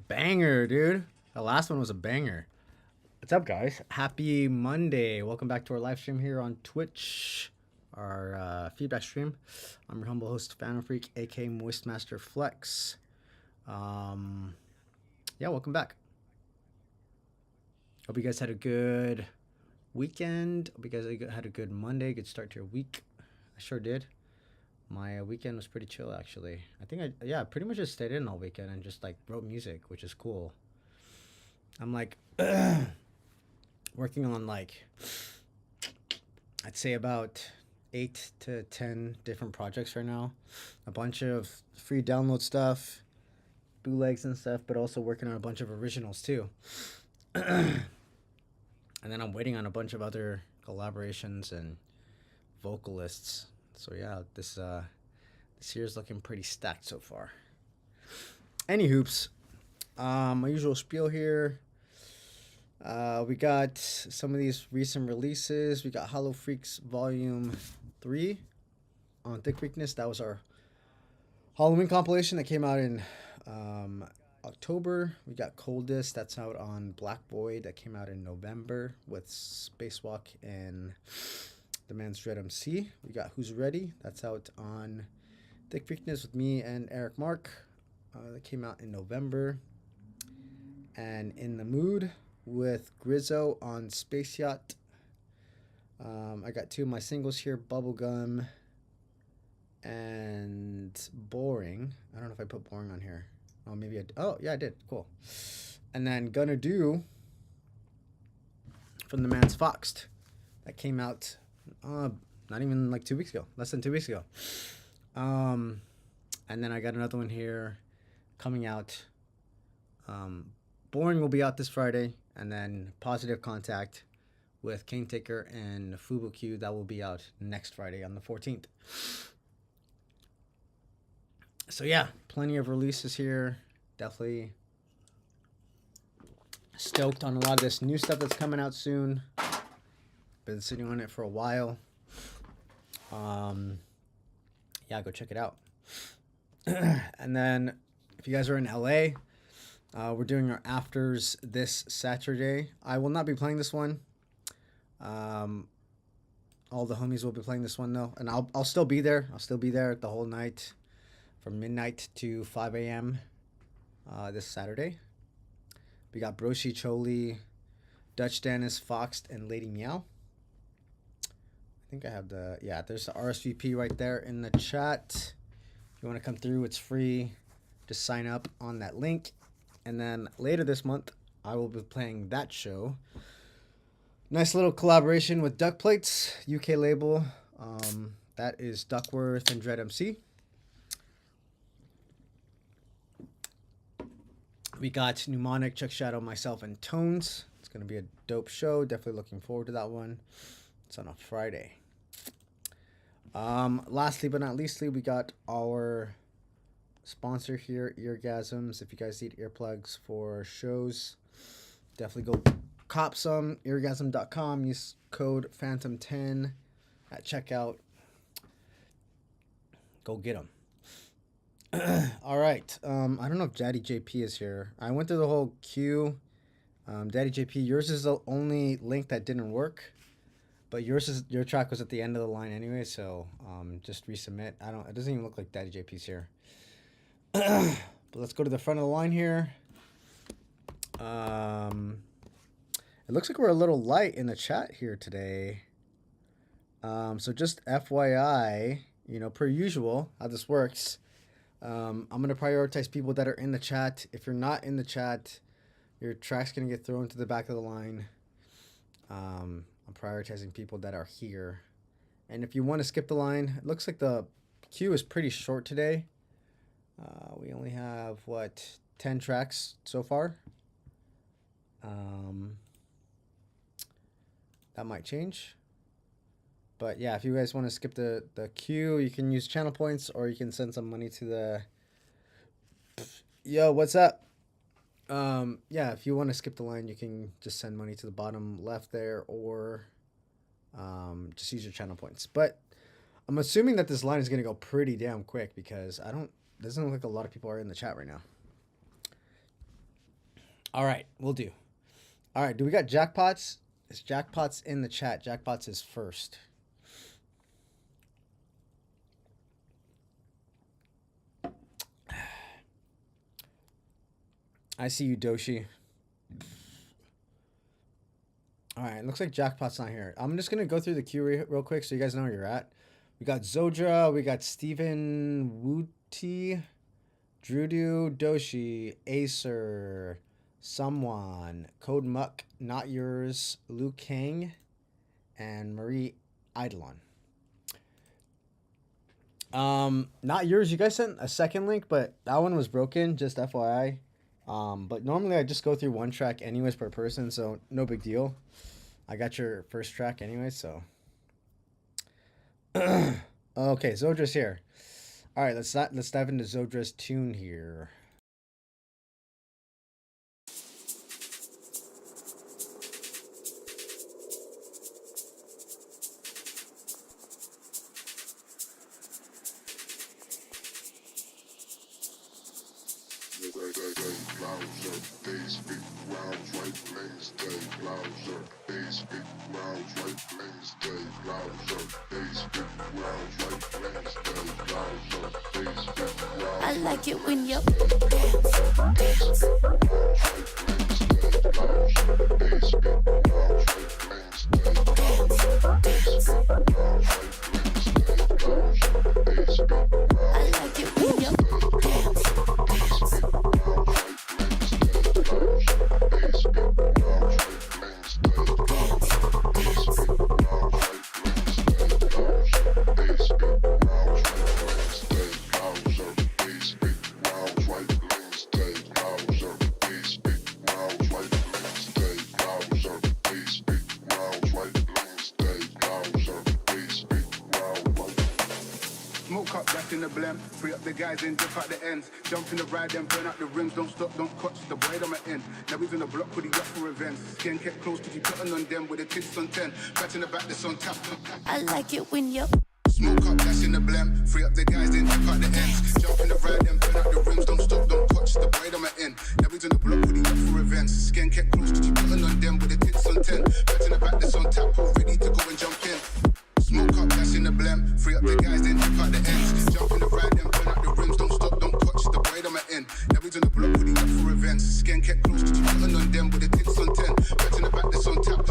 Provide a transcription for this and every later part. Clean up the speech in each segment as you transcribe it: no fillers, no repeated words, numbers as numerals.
Banger, dude. The last one was a banger. What's up, guys? Happy Monday. Welcome back to our live stream here on Twitch, our feedback stream. I'm your humble host, Phantom Freak, aka Moistmaster Flex. Yeah, welcome back. Hope you guys had a good weekend. Hope you guys had a good Monday, good start to your week. I sure did. My weekend was pretty chill, actually. I think I pretty much just stayed in all weekend and just like wrote music, which is cool. I'm like working on like, I'd say about 8 to 10 different projects right now. A bunch of free download stuff, bootlegs and stuff, but also working on a bunch of originals too. And then I'm waiting on a bunch of other collaborations and vocalists So yeah, this year's looking pretty stacked so far. Any hoops. My usual spiel here. We got some of these recent releases. We got Hollow Freaks Volume 3 on Thick Weakness. That was our Halloween compilation that came out in October. We got Coldest. That's out on Black Void. That came out in November with Spacewalk and The Man's Dread MC. We got Who's Ready. That's out on Thick Weakness with me and Eric Mark. That came out in November. And In the Mood with Grizzo on Space Yacht. I got two of my singles here, Bubblegum and Boring. I don't know if I put Boring on here. Oh, maybe oh, yeah, I did. Cool. And then Gonna Do from The Man's Foxed. That came out not even like 2 weeks ago. Less than 2 weeks ago. And then I got another one here coming out. Boring will be out this Friday. And then Positive Contact with Kane Taker and Fubu Q. That will be out next Friday on the 14th. So yeah, plenty of releases here. Definitely stoked on a lot of this new stuff that's coming out soon. Been sitting on it for a while. Yeah, go check it out. And then if you guys are in LA, we're doing our afters this Saturday. I will not be playing this one. All the homies will be playing this one though, and I'll still be there. I'll still be there the whole night, from midnight to 5 a.m. This Saturday. We got Broshi Choli, Dutch Dennis, Foxed, and Lady Meow. I think I have there's the RSVP right there in the chat. If you want to come through, it's free. Just sign up on that link. And then later this month, I will be playing that show. Nice little collaboration with Duck Plates, UK label. That is Duckworth and Dread MC. We got Mnemonic, Chuck Shadow, myself, and Tones. It's going to be a dope show. Definitely looking forward to that one. It's on a Friday. Lastly but not leastly, we got our sponsor here, Eargasms. If you guys need earplugs for shows, definitely go cop some. Eargasm.com. Use code Phantom10 at checkout. Go get them. All right. I don't know if Daddy JP is here. I went through the whole queue. Daddy JP, yours is the only link that didn't work, but your track was at the end of the line anyway. So just resubmit. It doesn't even look like Daddy JP's here. But let's go to the front of the line here. It looks like we're a little light in the chat here today. So just FYI, per usual, how this works. I'm going to prioritize people that are in the chat. If you're not in the chat, your track's going to get thrown to the back of the line. I'm prioritizing people that are here. And if you want to skip the line, it looks like the queue is pretty short today. We only have, 10 tracks so far. That might change. But yeah, if you guys want to skip the queue, you can use channel points or you can send some money to the... Yo, what's up? Yeah, if you want to skip the line, you can just send money to the bottom left there or just use your channel points. But I'm assuming that this line is going to go pretty damn quick because doesn't look like a lot of people are in the chat right now. All right, we'll do. All right, do we got Jackpots? Is Jackpots in the chat? Jackpots is first. I see you, Doshi. All right, looks like Jackpot's not here. I'm just going to go through the queue real quick so you guys know where you're at. We got Zodra, we got Steven Wooty, Drudu, Doshi, Acer, Someone, Code Muck, Not Yours, Liu Kang, and Marie Eidolon. Not Yours, you guys sent a second link, but that one was broken, just FYI. But normally I just go through one track anyways per person, so no big deal. I got your first track anyway, so. Okay, Zodra's here. All right, let's dive into Zodra's tune here. I like it when you I like it when you Smoke up, that's in the blem. Free up the guys in, dip out the ends. Jump in the ride, then burn out the rims. Don't stop, don't clutch the boy I'm in. Now he's on the block with the up for events. Skin kept close to keep putting on them with the tits on 10. Back in the back, that's on tap. I like it when you Smoke up, that's in the blem. Free up the guys, then dip out the ends. Jump in the ride, then burn out the rims. Don't stop, don't clutch the boy I'm in. Now he's on the block with the up for events. Skin kept close to keep putting on them with the tits on 10. Back in the back, that's on tap. All ready to go and jump in. Smoke up, that's in the blem. Free up the guys, then dip out the ends. Jump in the ride, then burn out the rims. Don't stop, don't clutch the boy I'm in. Now he's on the block with the up for events. Skin kept close to keep putting on them with the tits on 10. Back in the back, that's on tap.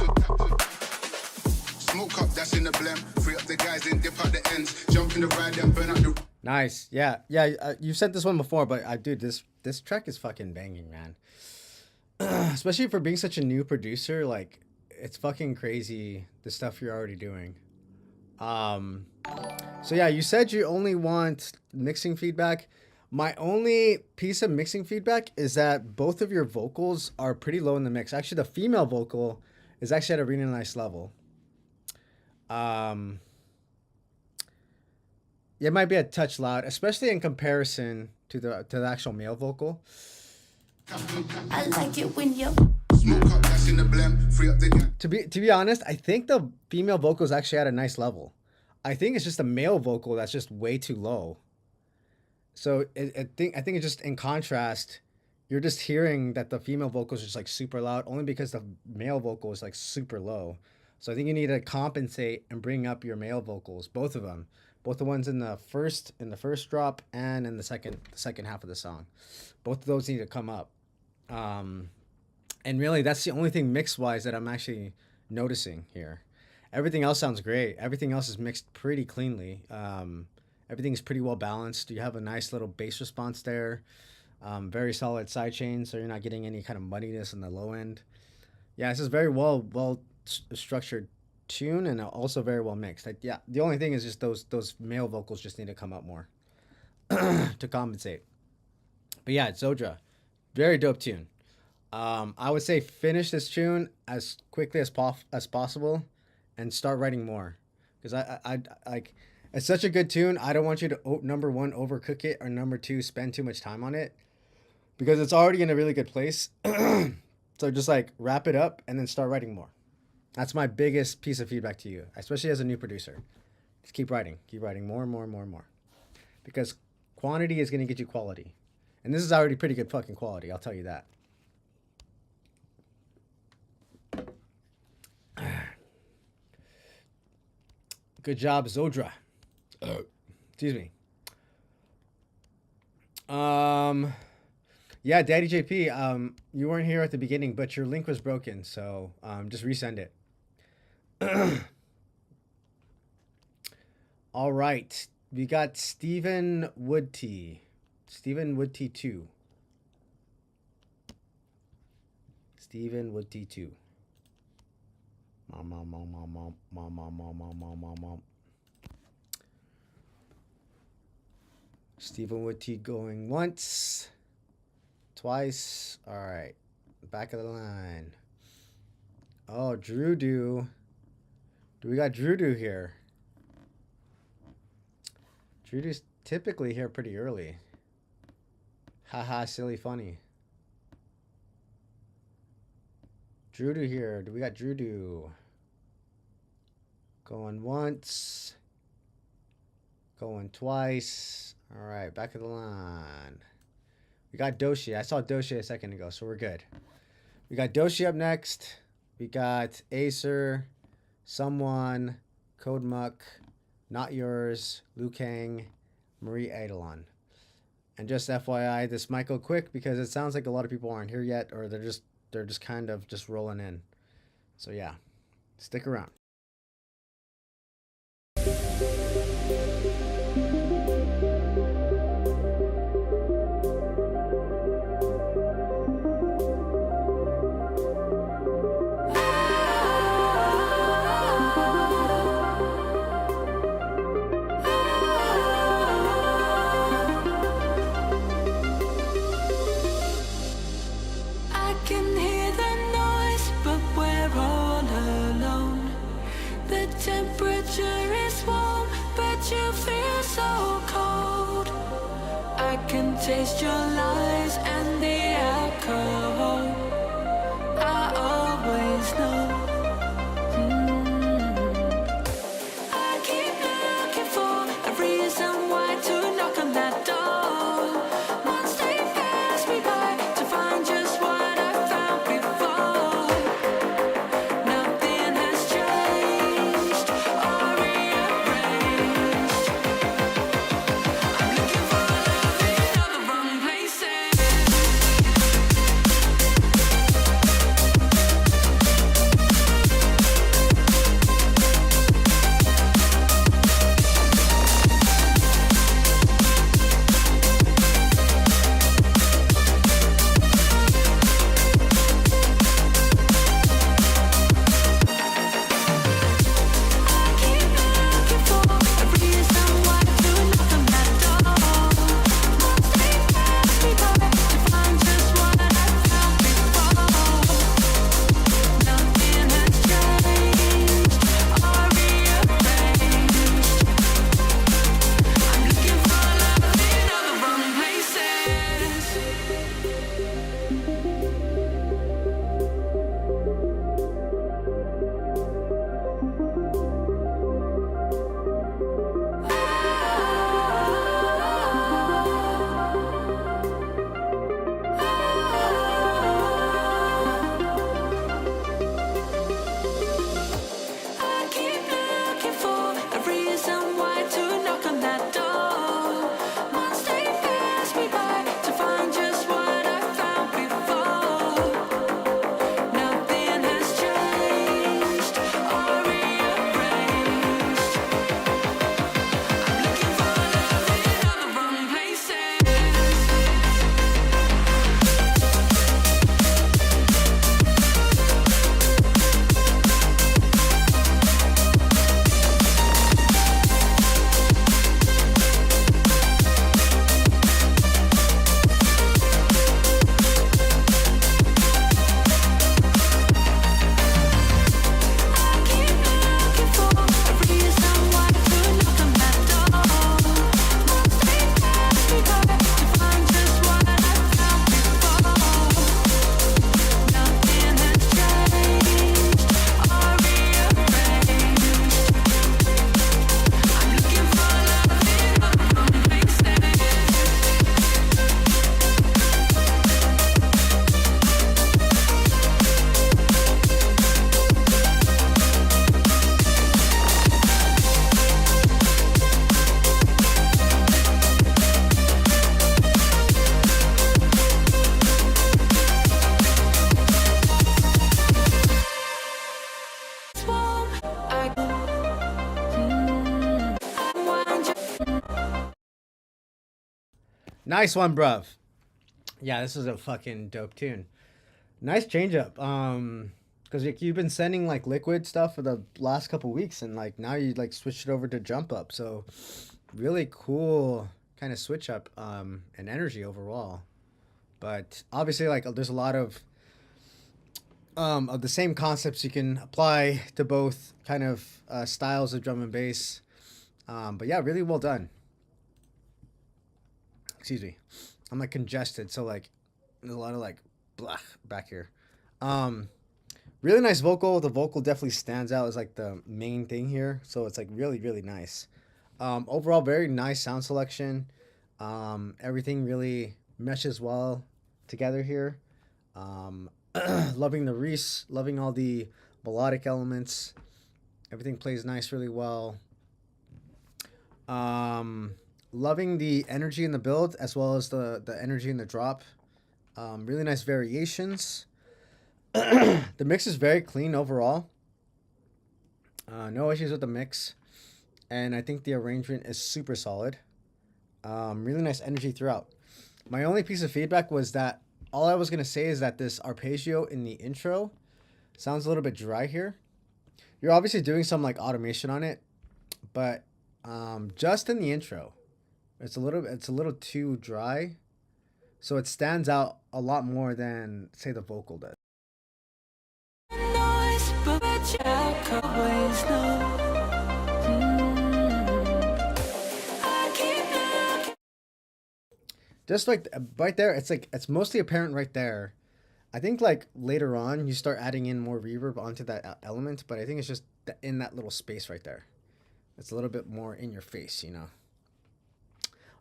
Smoke up, that's in the blem. Free up the guys, then dip out the ends. Jump in the ride, then burn out the. Nice. Yeah. You sent this one before, but dude, this track is fucking banging, man. Especially for being such a new producer, like it's fucking crazy the stuff you're already doing. Um, so yeah, you said you only want mixing feedback. My only piece of mixing feedback is that both of your vocals are pretty low in the mix. Actually, the female vocal is actually at a really nice level. Um, it might be a touch loud, especially in comparison to the actual male vocal. I like it when you Smoke up, that's in the blem. Free up the guys. To be honest, I think the female vocal is actually at a nice level. I think it's just the male vocal that's just way too low. So I think it's just in contrast, you're just hearing that the female vocal is just like super loud only because the male vocal is like super low. So I think you need to compensate and bring up your male vocals, both of them, both the ones in the first drop and in the second half of the song. Both of those need to come up. Um, and really, that's the only thing mix wise that I'm actually noticing here. Everything else sounds great. Everything else is mixed pretty cleanly. Everything's pretty well balanced. You have a nice little bass response there. Very solid side chain, so you're not getting any kind of muddiness in the low end. Yeah, this is very structured tune and also very well mixed. Yeah, the only thing is just those male vocals just need to come up more to compensate. But yeah, Zodra, very dope tune. I would say finish this tune as quickly as possible, and start writing more, because I like it's such a good tune. I don't want you to number one overcook it or number two spend too much time on it because it's already in a really good place. So just like wrap it up and then start writing more. That's my biggest piece of feedback to you, especially as a new producer. Just keep writing more and more and more and more, because quantity is gonna get you quality, and this is already pretty good fucking quality. I'll tell you that. Good job, Zodra. Excuse me. Um, yeah, Daddy JP. You weren't here at the beginning, but your link was broken, so just resend it. All right, we got Stephen Woodty. Stephen Woodty 2. Stephen Woodty 2. Mom. Stephen Woodty going once, twice. All right, back of the line. Oh, Drew Do we got Drew Do here? Drew's typically here pretty early. Haha, silly funny. Drew here. We got Drew. Going once. Going twice. All right, back of the line. We got Doshi. I saw Doshi a second ago, so we're good. We got Doshi up next. We got Acer, Someone, Code Muck, Not Yours, Liu Kang, Marie Eidolon. And just FYI, this might go quick because it sounds like a lot of people aren't here yet, or they're just kind of just rolling in. So yeah, stick around. I can hear the noise, but we're all alone. The temperature is warm, but you feel so cold. I can taste your lies and the alcohol. I always know. I keep looking for a reason why to knock on that door. Months they pass me by to find just what I found before. Nothing has changed or rearranged. I'm looking for love in all the wrong places. Nice one, bruv. Yeah, this is a fucking dope tune. Nice change up. Because you've been sending like liquid stuff for the last couple weeks, and like now you like switched it over to jump up. So really cool kind of switch up and energy overall. But obviously, like there's a lot of the same concepts you can apply to both kind of styles of drum and bass. But yeah, really well done. Excuse me. I'm like congested, so like there's a lot of like blah back here. Really nice vocal. The vocal definitely stands out as like the main thing here, so it's like really really nice. Overall, very nice sound selection. Everything really meshes well together here. Loving the Reese, loving all the melodic elements. Everything plays nice, really well. Loving the energy in the build as well as the energy in the drop. Really nice variations. The mix is very clean overall. No issues with the mix. And I think the arrangement is super solid. Really nice energy throughout. My only piece of feedback was that all I was going to say is that this arpeggio in the intro sounds a little bit dry here. You're obviously doing some like automation on it, but just in the intro, it's a little too dry. So it stands out a lot more than say the vocal does. Noise, but you always know. I keep looking. Just like right there, it's mostly apparent right there. I think like later on you start adding in more reverb onto that element, but I think it's just in that little space right there. It's a little bit more in your face, you know.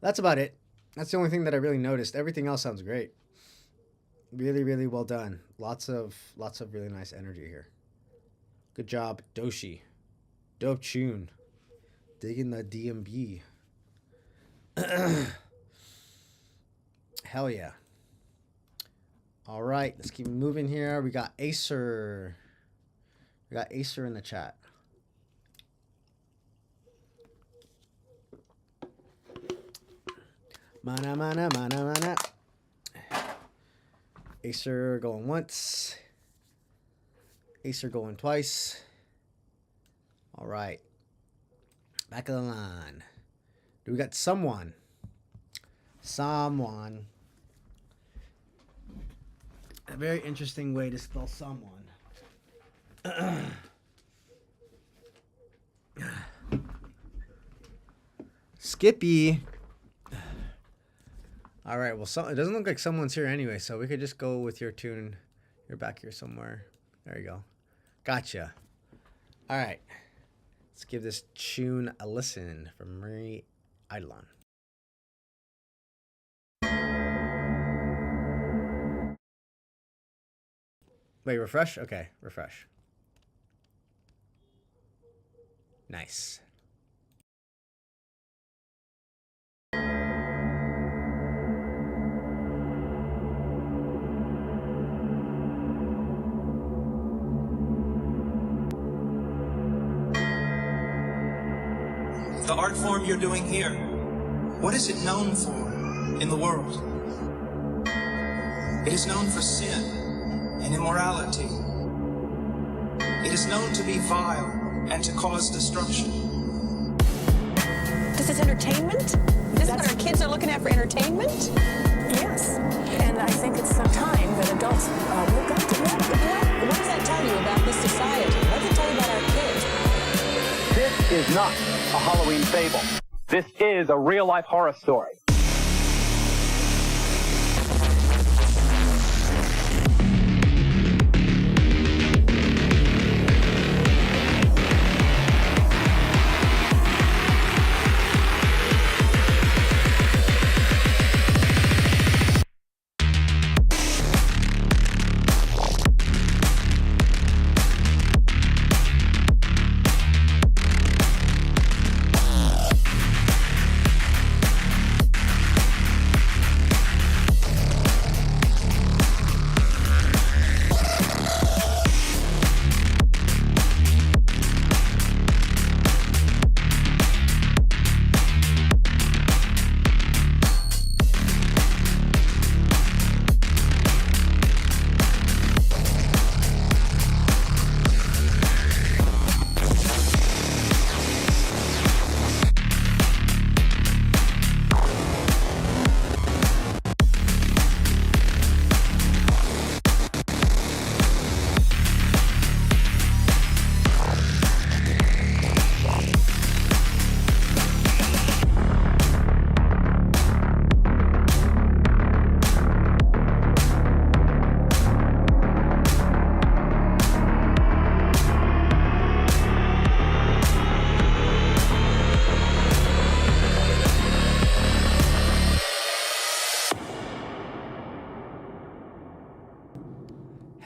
That's about it. That's the only thing that I really noticed. Everything else sounds great. Really, really well done. Lots of really nice energy here. Good job, Doshi. Dope tune. Digging the DMB. Hell yeah. All right, let's keep moving here. We got Acer. We got Acer in the chat. Mana, mana, mana, mana. Acer going once. Acer going twice. All right. Back of the line. Do we got someone? Someone. A very interesting way to spell someone. Skippy. All right, well, it doesn't look like someone's here anyway, so we could just go with your tune. You're back here somewhere. There you go. Gotcha. All right. Let's give this tune a listen from Marie Eidolon. Wait, refresh? Okay, refresh. Nice. The art form you're doing here, what is it known for in the world? It is known for sin and immorality. It is known to be vile and to cause destruction. This is entertainment? This is what our kids are looking at for entertainment? Yes, and I think it's time that adults woke up to that. What does that tell you about this society? What does it tell you about our kids? This is not a Halloween fable. This is a real-life horror story.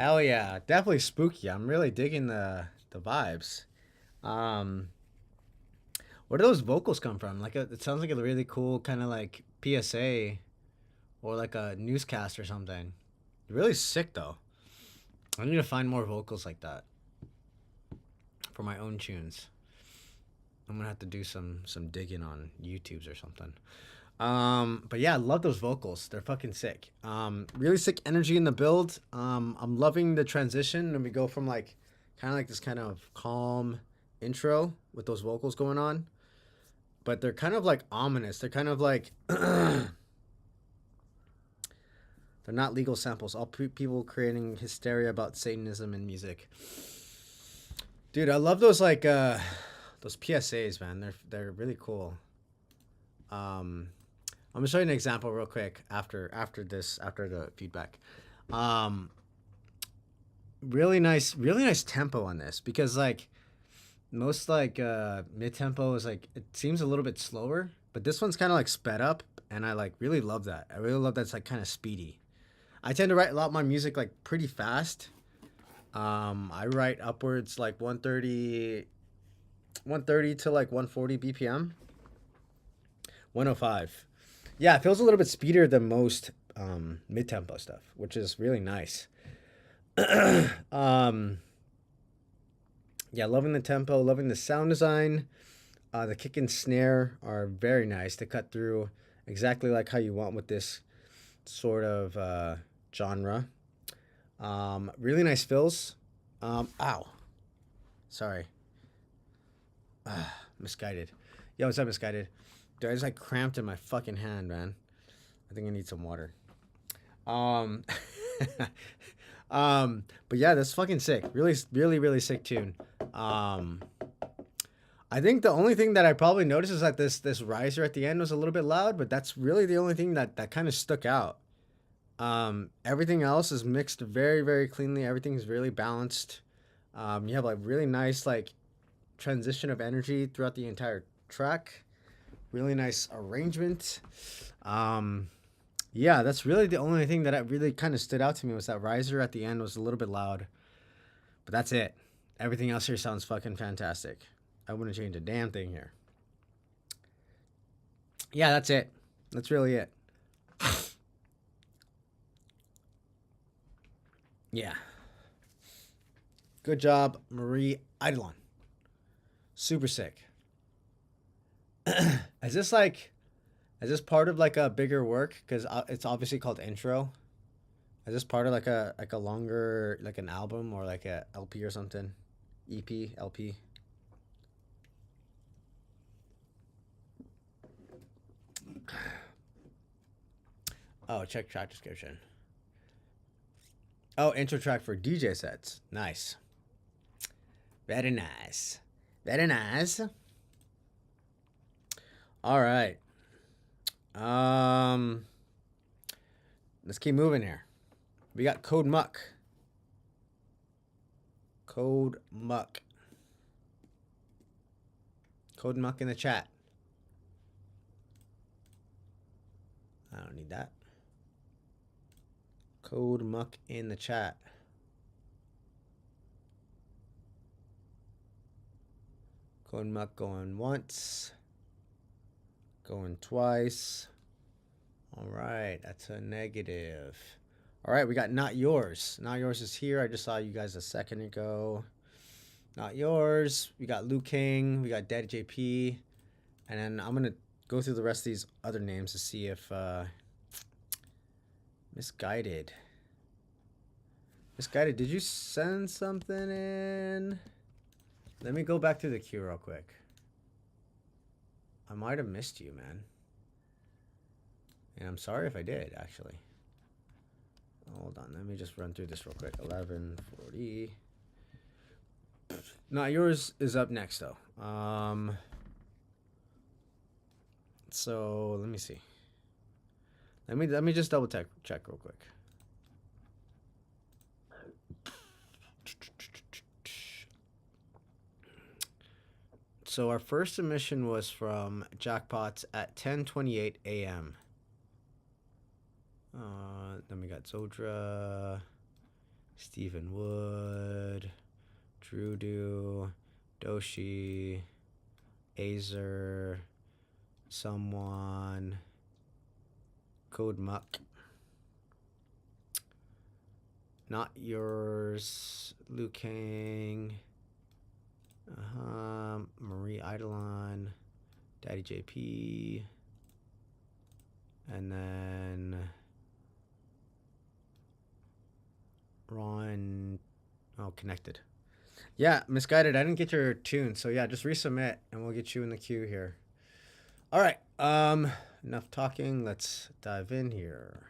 Hell yeah, definitely spooky. I'm really digging the vibes. Um, where do those vocals come from? Like it sounds like a really cool kind of like PSA or like a newscast or something. Really sick though. I need to find more vocals like that for my own tunes. I'm gonna have to do some digging on YouTube's or something. But yeah, I love those vocals. They're fucking sick. Really sick energy in the build. I'm loving the transition and we go from like kind of like this kind of calm intro with those vocals going on, but they're kind of like ominous. They're kind of like they're not legal samples. All people creating hysteria about Satanism in music. Dude, I love those like those PSAs, man. They're really cool. I'm gonna show you an example real quick after the feedback. Really nice tempo on this because like most like mid tempo is like it seems a little bit slower, but this one's kind of like sped up, and I like really love that. I really love that it's like kind of speedy. I tend to write a lot of my music like pretty fast. I write upwards like 130 to like 140 BPM. 105. Yeah, it feels a little bit speedier than most mid-tempo stuff, which is really nice. Yeah, loving the tempo, loving the sound design. The kick and snare are very nice to cut through exactly like how you want with this sort of genre. Really nice fills. Ow. Sorry. Misguided. Yo, what's up, Misguided? Dude, I just like cramped in my fucking hand, man. I think I need some water. But yeah, that's fucking sick. Really sick tune. I think the only thing that I probably noticed is that this riser at the end was a little bit loud, but that's really the only thing that kind of stuck out. Everything else is mixed very cleanly. Everything's really balanced. You have like really nice like transition of energy throughout the entire track. Really nice arrangement. Yeah, that's really the only thing that really kind of stood out to me was that riser at the end was a little bit loud. But that's it. Everything else here sounds fucking fantastic. I wouldn't change a damn thing here. Yeah, that's it. That's really it. Yeah. Good job, Marie Eidolon. Super sick. Is this part of like a bigger work? Because it's obviously called Intro. Is this part of like a longer, like an album or like a LP or something? EP, LP? Oh, check track description. Oh, intro track for DJ sets. Nice. Very nice. Very nice. All right. Let's keep moving here. We got Code Muck. Code Muck. Code Muck in the chat. I don't need that. Code Muck in the chat. Code Muck going once. Going twice. All right, that's a negative. All right, we got Not Yours. Not Yours is here. I just saw you guys a second ago. Not Yours. We got Luke King. We got Dead JP. And then I'm going to go through the rest of these other names to see if Misguided. Misguided, did you send something in? Let me go back to the queue real quick. I might have missed you, man. And I'm sorry if I did, actually. Hold on, let me just run through this real quick. 11:40. Not Yours is up next, though. So let me see. Let me just double check real quick. So our first submission was from Jackpots at 10:28 a.m. Then we got Zodra. Stephen Wood, Drudu, Doshi, Azer, someone, Code Muck, Not Yours, Liu Kang, Marie Eidolon, Daddy JP, and then Ron. Oh, connected. Yeah, Misguided. I didn't get your tune, so yeah, just resubmit and we'll get you in the queue here. All right. Enough talking. Let's dive in here.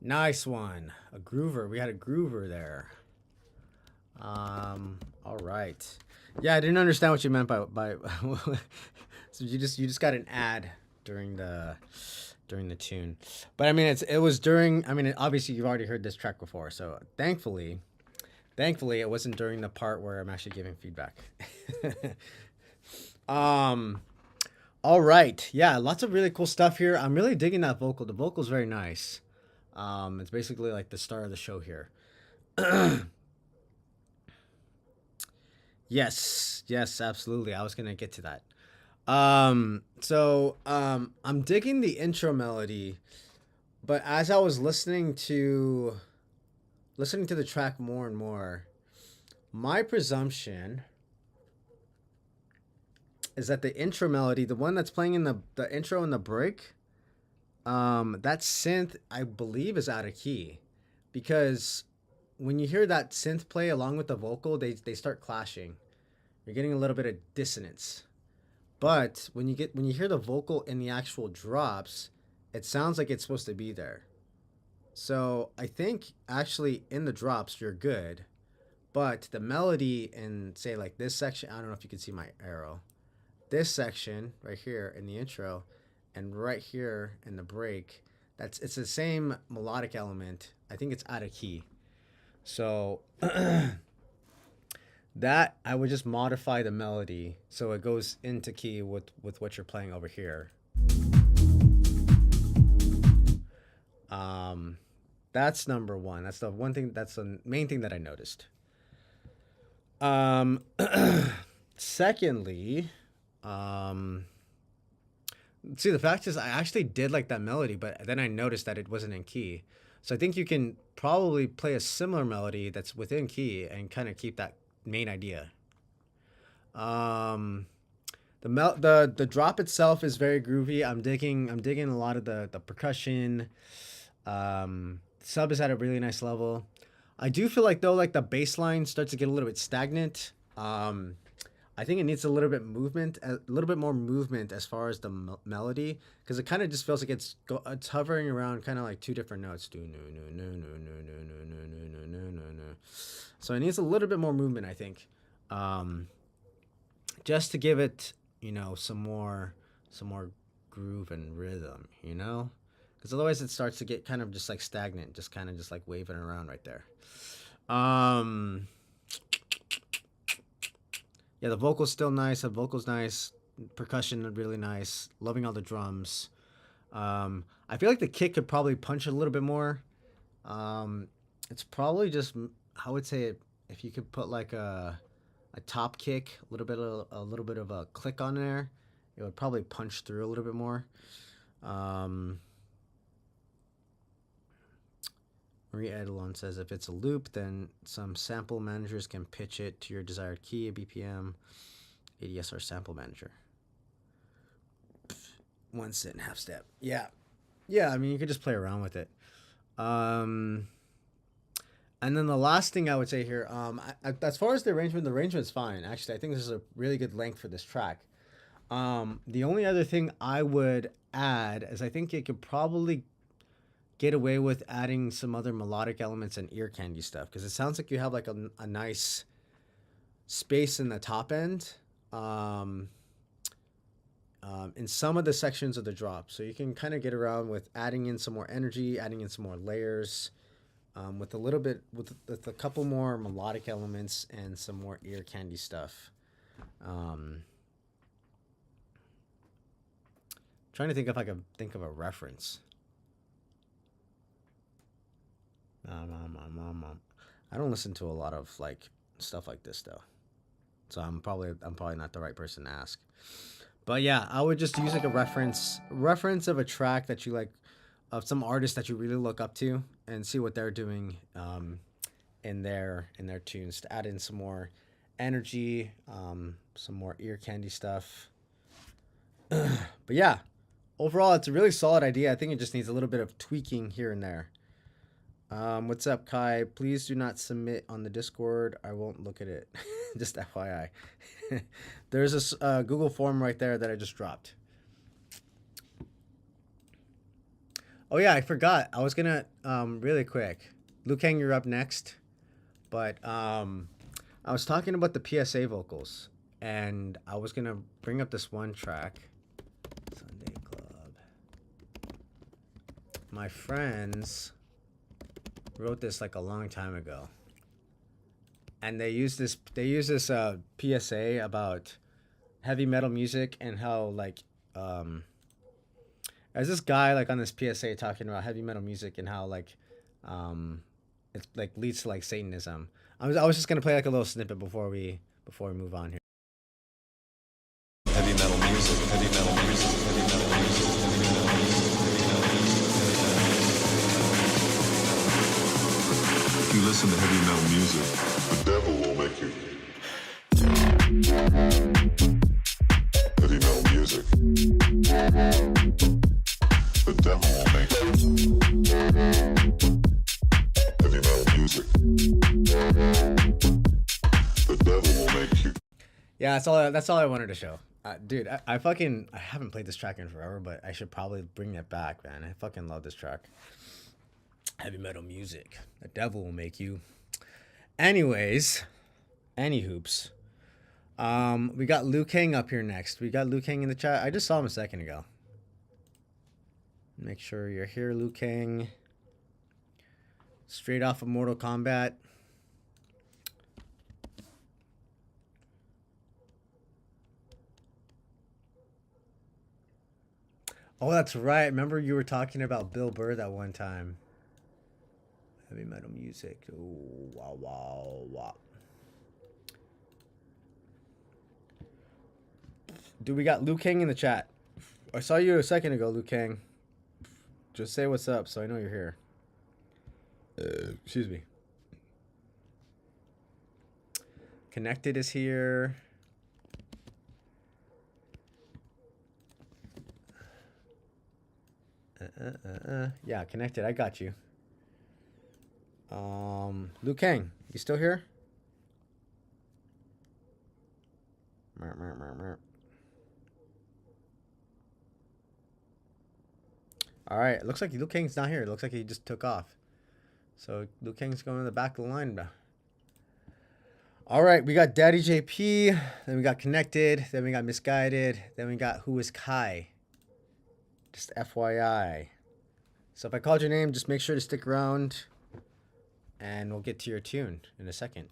Nice one. A groover. We had a groover there. All right. Yeah, I didn't understand what you meant by so you just got an ad during the tune. But I mean it was during, I mean obviously you've already heard this track before, so thankfully it wasn't during the part where I'm actually giving feedback. All right. Yeah, lots of really cool stuff here. I'm really digging that vocal. The vocal's very nice. It's basically like the star of the show here. Yes, absolutely. I was gonna get to that. I'm digging the intro melody, but as I was listening to the track more and more, my presumption is that the intro melody, the one that's playing in the intro and the break, that synth I believe is out of key, because when you hear that synth play along with the vocal, they start clashing. You're getting a little bit of dissonance. But when you hear the vocal in the actual drops, it sounds like it's supposed to be there. So I think actually in the drops you're good, but the melody in, say, like this section, I don't know if you can see my arrow. This section right here in the intro and right here in the break, it's the same melodic element. I think it's out of key. So that I would just modify the melody so it goes into key with what you're playing over here. That's number one. That's the one thing. That's the main thing that I noticed. Secondly, see, the fact is I actually did like that melody, but then I noticed that it wasn't in key. So I think you can probably play a similar melody that's within key and kind of keep that main idea. The drop itself is very groovy. I'm digging a lot of the percussion. Sub is at a really nice level. I do feel like though, like the bass line starts to get a little bit stagnant. I think it needs a little bit more movement as far as the melody, because it kind of just feels like it's hovering around kind of like two different notes. So it needs a little bit more movement, I think, just to give it, some more groove and rhythm, because otherwise it starts to get kind of just like stagnant, just kind of just like waving around right there. Yeah, the vocal's still nice. The vocal's nice. Percussion really nice. Loving all the drums. I feel like the kick could probably punch a little bit more. It's probably just, I would say, if you could put like a top kick, a little bit of a click on there, it would probably punch through a little bit more. Marie Edelon says if it's a loop, then some sample managers can pitch it to your desired key, BPM, ADSR sample manager. 1 sit and half step. Yeah. I mean, you could just play around with it. And then the last thing I would say here, as far as the arrangement's fine. Actually, I think this is a really good length for this track. The only other thing I would add is I think it could probably get away with adding some other melodic elements and ear candy stuff, because it sounds like you have like a nice space in the top end in some of the sections of the drop, so you can kind of get around with adding in some more energy, adding in some more layers, with a couple more melodic elements and some more ear candy stuff. Trying to think if I could think of a reference. I don't listen to a lot of like stuff like this though, so I'm probably not the right person to ask. But yeah, I would just use like a reference of a track that you like, of some artist that you really look up to, and see what they're doing in their tunes to add in some more energy, some more ear candy stuff. But yeah, overall it's a really solid idea. I think it just needs a little bit of tweaking here and there. What's up, Kai? Please do not submit on the Discord. I won't look at it. Just FYI. There's a Google form right there that I just dropped. Oh yeah, I forgot. I was gonna really quick. Liu Kang, you're up next. But I was talking about the PSA vocals, and I was gonna bring up this one track, Sunday Club. My friends wrote this like a long time ago, and they use this PSA about heavy metal music and how like there's this guy like on this PSA talking about heavy metal music and how like it like leads to like Satanism. I was just gonna play like a little snippet before we move on here. Heavy metal music, heavy metal music, heavy metal music, heavy metal music, heavy metal music. If you listen to heavy metal music, the devil will make you. Heavy metal music. The devil will make you. Heavy metal music. The devil will make you. Yeah, that's all I wanted to show. Dude, I haven't played this track in forever, but I should probably bring it back, man. I fucking love this track. Heavy metal music. The devil will make you. Anyways, any hoops. We got Liu Kang up here next. We got Liu Kang in the chat. I just saw him a second ago. Make sure you're here, Liu Kang. Straight off of Mortal Kombat. Oh, that's right. Remember you were talking about Bill Burr that one time. Heavy metal music. Ooh, wow, wow, wow. Dude, we got Liu Kang in the chat. I saw you a second ago, Liu Kang. Just say what's up so I know you're here. Excuse me. Connected is here. Yeah, Connected. I got you. Liu Kang, you still here? All right, it looks like Liu Kang's not here. It looks like he just took off. So Liu Kang's going to the back of the line now. All right, we got Daddy JP, then we got Connected, then we got Misguided, then we got Who is Kai. Just FYI. So if I called your name, just make sure to stick around, and we'll get to your tune in a second.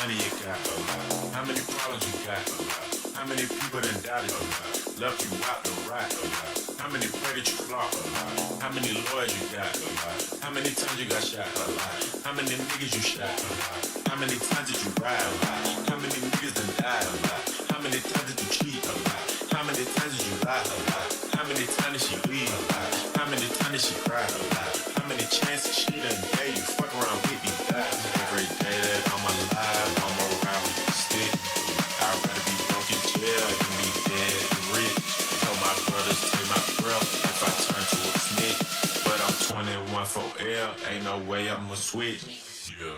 money you got? How many problems you got? How many people done doubted you? Left you out to rot? How many pray that you flop? How many lawyers you got? How many times you got shot? How many niggas you shot? How many times did you ride? How many niggas done died? How many times did you cheat? How many times did you lie? How many times did she leave? How many times did she cry? How many chances she done gave you? Fuck around with me, die. Every day that I'm alive, I'm around with the stick. I'd rather be broke in jail than be dead and rich. Tell my brothers take my breath if I turn to a snitch. But I'm 21 for L, ain't no way I'ma switch. Yeah.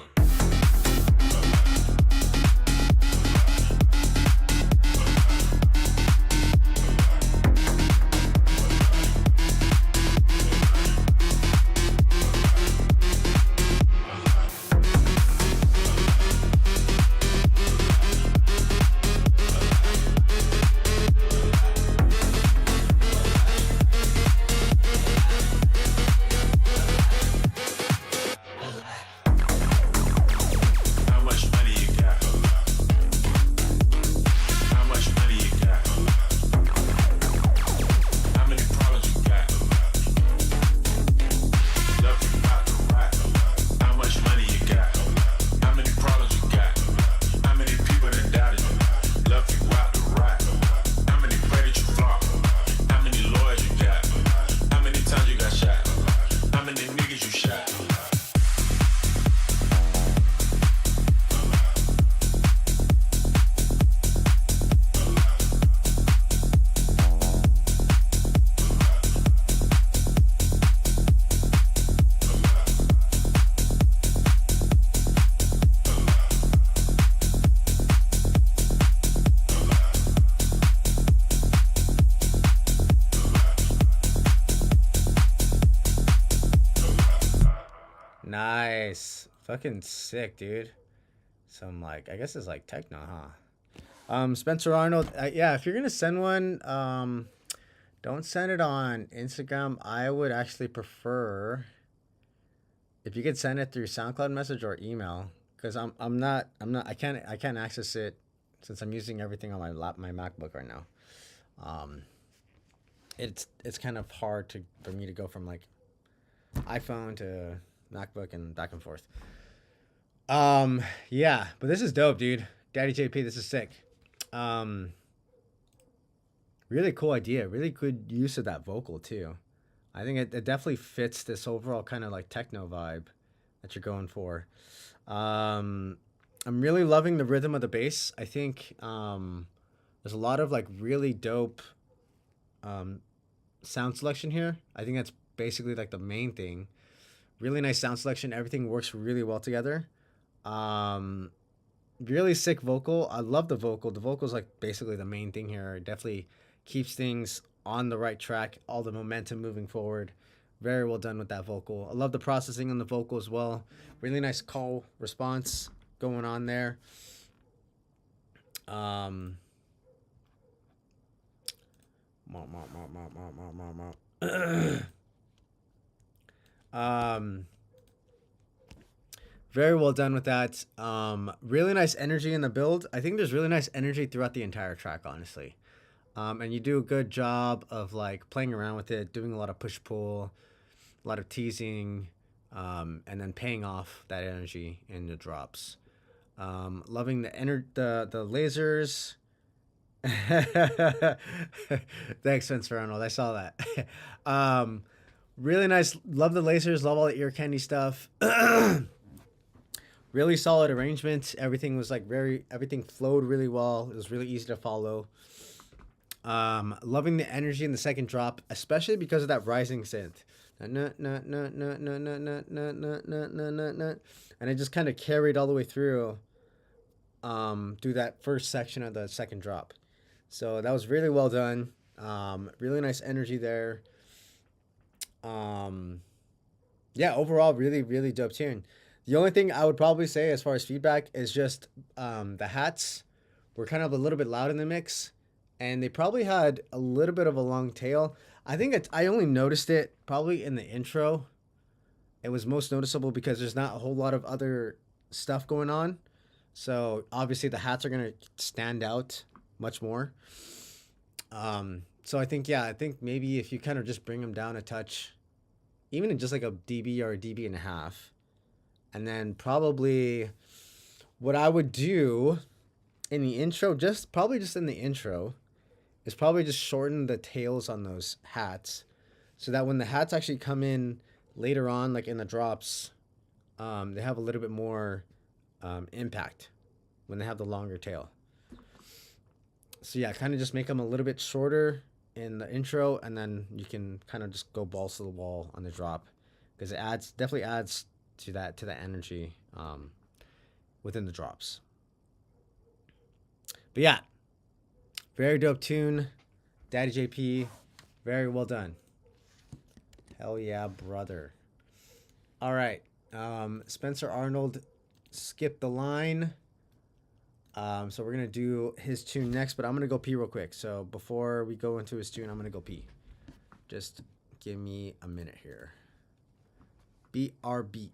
Nice. Fucking sick, dude. Some like, I guess it's like techno, huh? Spencer Arnold, yeah, if you're gonna send one, don't send it on Instagram. I would actually prefer if you could send it through SoundCloud message or email, because I can't access it since I'm using everything on my MacBook right now. It's kind of hard for me to go from like iPhone to MacBook and back and forth. Yeah, but this is dope, dude. Daddy JP, this is sick. Really cool idea. Really good use of that vocal too. I think it definitely fits this overall kind of like techno vibe that you're going for. I'm really loving the rhythm of the bass. I think there's a lot of like really dope sound selection here. I think that's basically like the main thing. Really nice sound selection. Everything works really well together. Really sick vocal. I love the vocal. The vocal is like basically the main thing here. It definitely keeps things on the right track. All the momentum moving forward. Very well done with that vocal. I love the processing on the vocal as well. Really nice call response going on there. Very well done with that. Really nice energy in the build. I think there's really nice energy throughout the entire track, honestly. And you do a good job of like playing around with it, doing a lot of push-pull, a lot of teasing, and then paying off that energy in the drops. Loving the lasers. Thanks, Spencer Arnold. I saw that. Really nice. Love the lasers. Love all the ear candy stuff. Really solid arrangement. Everything was like everything flowed really well. It was really easy to follow. Loving the energy in the second drop, especially because of that rising synth. And it just kind of carried all the way through that first section of the second drop. So that was really well done. Really nice energy there. Yeah, overall, really, really dope tune. The only thing I would probably say as far as feedback is just the hats were kind of a little bit loud in the mix, and they probably had a little bit of a long tail. I think I only noticed it probably in the intro. It was most noticeable because there's not a whole lot of other stuff going on. So obviously the hats are gonna stand out much more. So I think maybe if you kind of just bring them down a touch, even in just like a dB or a dB and a half, and then probably what I would do in the intro, just in the intro, is probably just shorten the tails on those hats, so that when the hats actually come in later on, like in the drops, they have a little bit more impact when they have the longer tail. So yeah, kind of just make them a little bit shorter in the intro, and then you can kind of just go balls to the wall on the drop, because it definitely adds to that energy within the drops. But yeah, very dope tune, Daddy JP, very well done. Hell yeah, brother. All right, Spencer Arnold skipped the line. So we're going to do his tune next, but I'm going to go pee real quick. So before we go into his tune, I'm going to go pee. Just give me a minute here. BRB.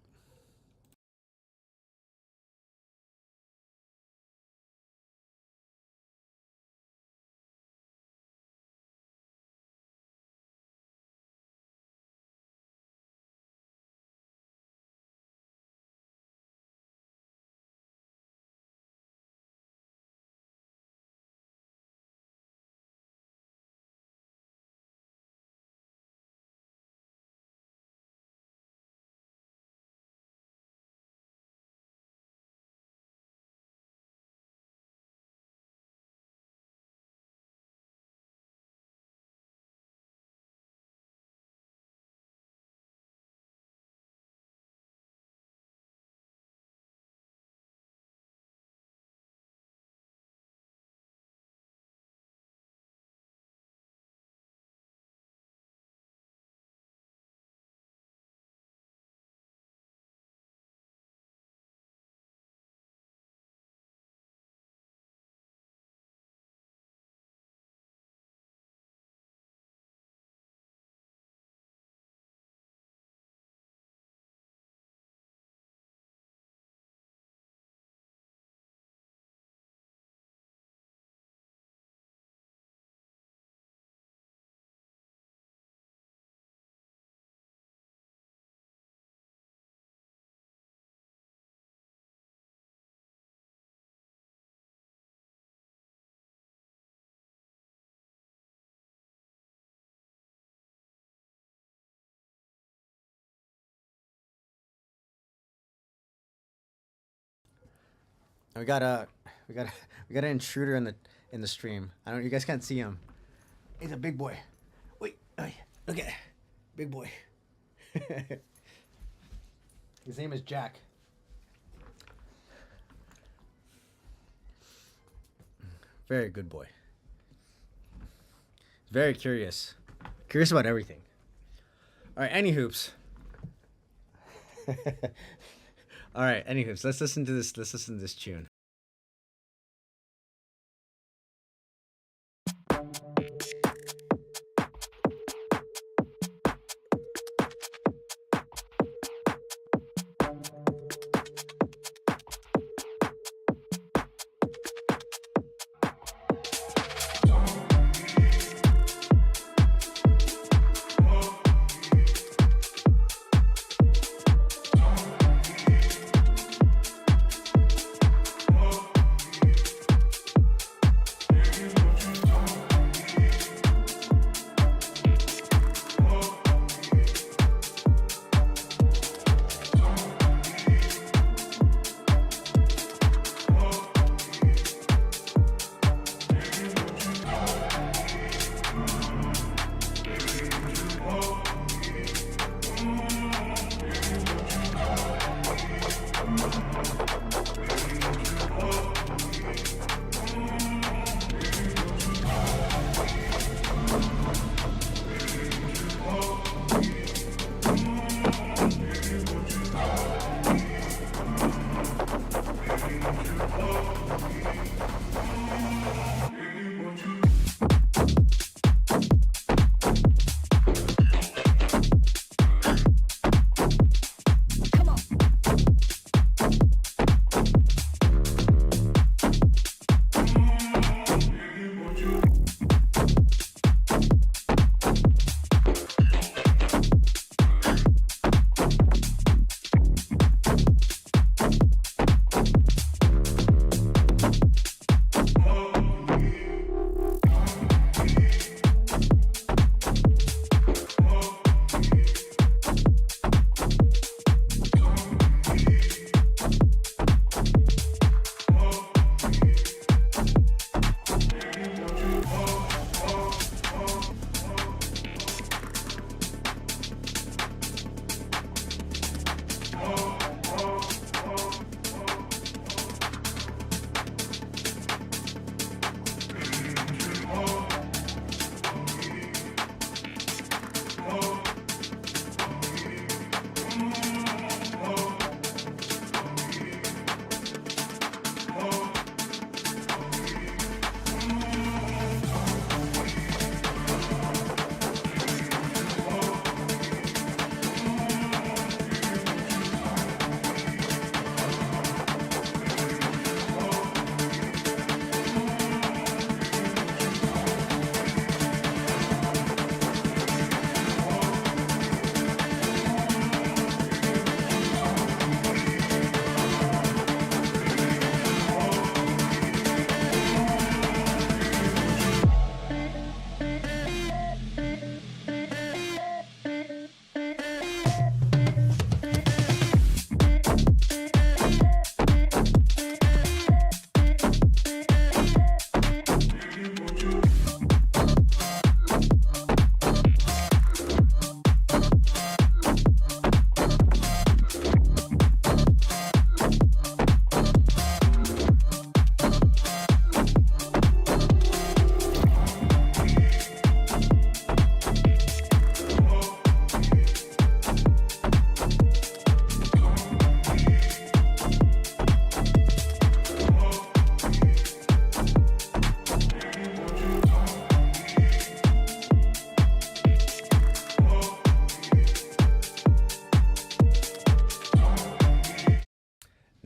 We got an intruder in the stream. You guys can't see him. He's a big boy. Wait, look at it. Big boy. His name is Jack. Very good boy. Very curious. Curious about everything. All right, any hoops. All right, anywho, let's listen to this. Let's listen to this tune.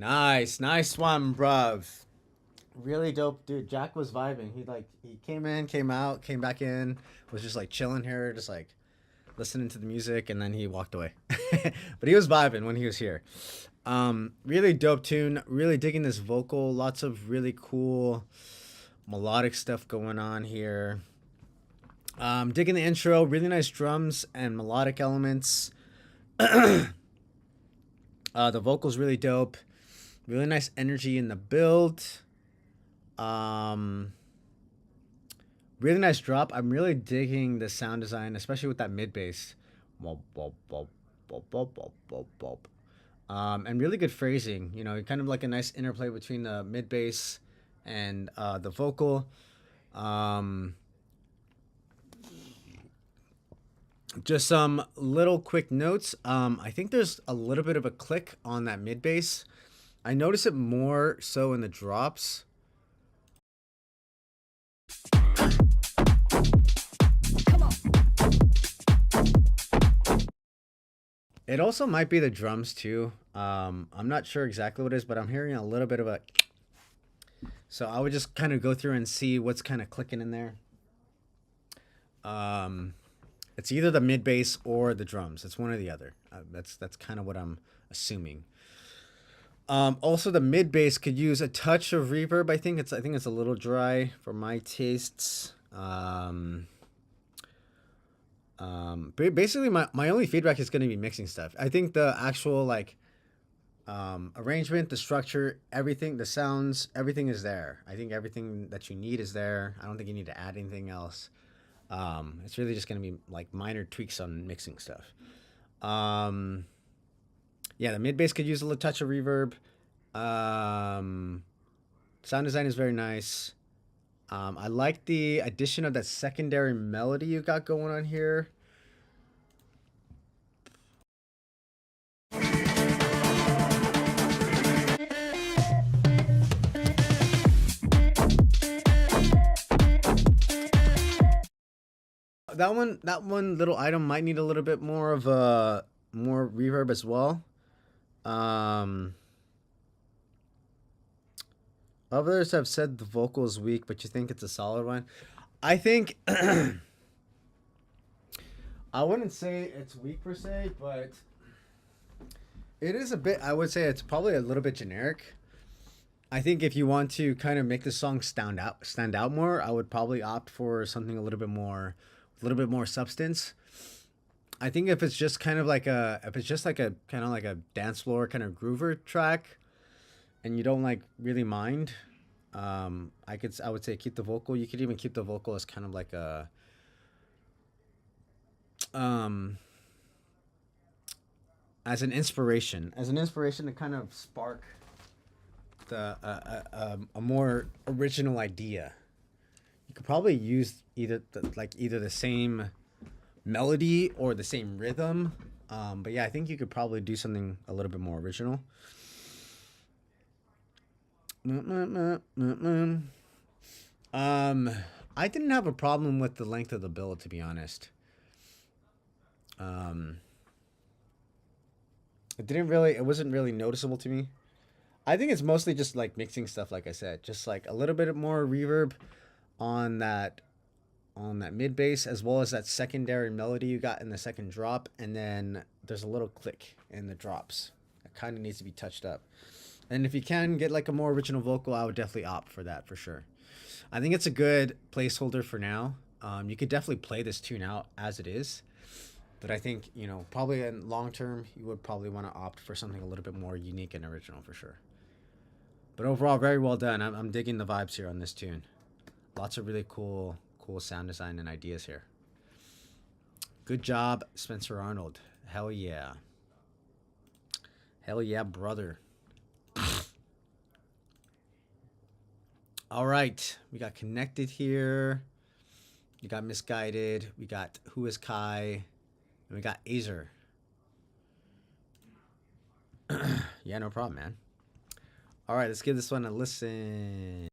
Nice one, bruv. Really dope, dude. Jack was vibing. He came in, came out, came back in, was just like chilling here, just like listening to the music, and then he walked away. But he was vibing when he was here. Really dope tune. Really digging this vocal. Lots of really cool melodic stuff going on here. Digging the intro. Really nice drums and melodic elements. The vocals really dope. Really nice energy in the build. Really nice drop. I'm really digging the sound design, especially with that mid bass. And really good phrasing. You know, kind of like a nice interplay between the mid bass and the vocal. Just some little quick notes. I think there's a little bit of a click on that mid bass. I notice it more so in the drops. It also might be the drums too. I'm not sure exactly what it is, but I'm hearing a little bit of a... So I would just kind of go through and see what's kind of clicking in there. It's either the mid bass or the drums. It's one or the other. That's kind of what I'm assuming. Also, the mid bass could use a touch of reverb. I think it's a little dry for my tastes. Basically, my only feedback is going to be mixing stuff. I think the actual like arrangement, the structure, everything, the sounds, everything is there. I think everything that you need is there. I don't think you need to add anything else. It's really just going to be like minor tweaks on mixing stuff. Yeah, the mid bass could use a little touch of reverb. Sound design is very nice. I like the addition of that secondary melody you got going on here. That one little item might need a little bit more of more reverb as well. Others have said the vocal is weak, but you think it's a solid one. I think I wouldn't say it's weak per se, but it is a bit. I would say it's probably a little bit generic. I think if you want to kind of make the song stand out more, I would probably opt for something a little bit more substance. I think if it's just kind of like a kind of like a dance floor kind of groover track, and you don't like really mind, I would say keep the vocal. You could even keep the vocal as kind of like a as an inspiration to kind of spark the a more original idea. You could probably use either the same melody or the same rhythm, but yeah, I think you could probably do something a little bit more original. I didn't have a problem with the length of the build, to be honest. It wasn't really noticeable to me. I think it's mostly just like mixing stuff, like I said, just like a little bit more reverb on that mid bass, as well as that secondary melody you got in the second drop, and then there's a little click in the drops that kind of needs to be touched up. And if you can get like a more original vocal, I would definitely opt for that for sure. I think it's a good placeholder for now. You could definitely play this tune out as it is, but I think, you know, probably in long term, you would probably want to opt for something a little bit more unique and original for sure. But overall, very well done. I'm digging the vibes here on this tune. Lots of really cool sound design and ideas here. Good job, Spencer Arnold. Hell yeah. Hell yeah, brother. All right, we got Connected here. We got Misguided. We got Who is Kai. And we got Azer. Yeah, no problem, man. All right, let's give this one a listen.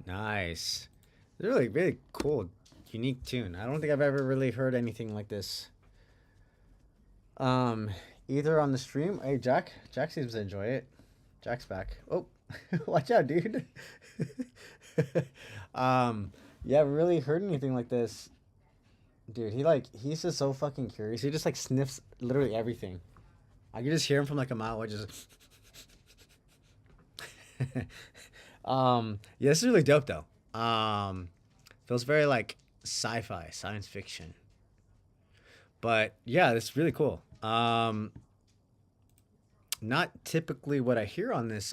Nice. It's a really, really cool, unique tune. I don't think I've ever really heard anything like this. Either on the stream. Hey, Jack. Jack seems to enjoy it. Jack's back. Oh, watch out, dude. Yeah, really heard anything like this. Dude, he's just so fucking curious. He just like sniffs literally everything. I can just hear him from like a mile away, just yeah, this is really dope though. Feels very like sci-fi, science fiction. But yeah, this is really cool. Not typically what I hear on this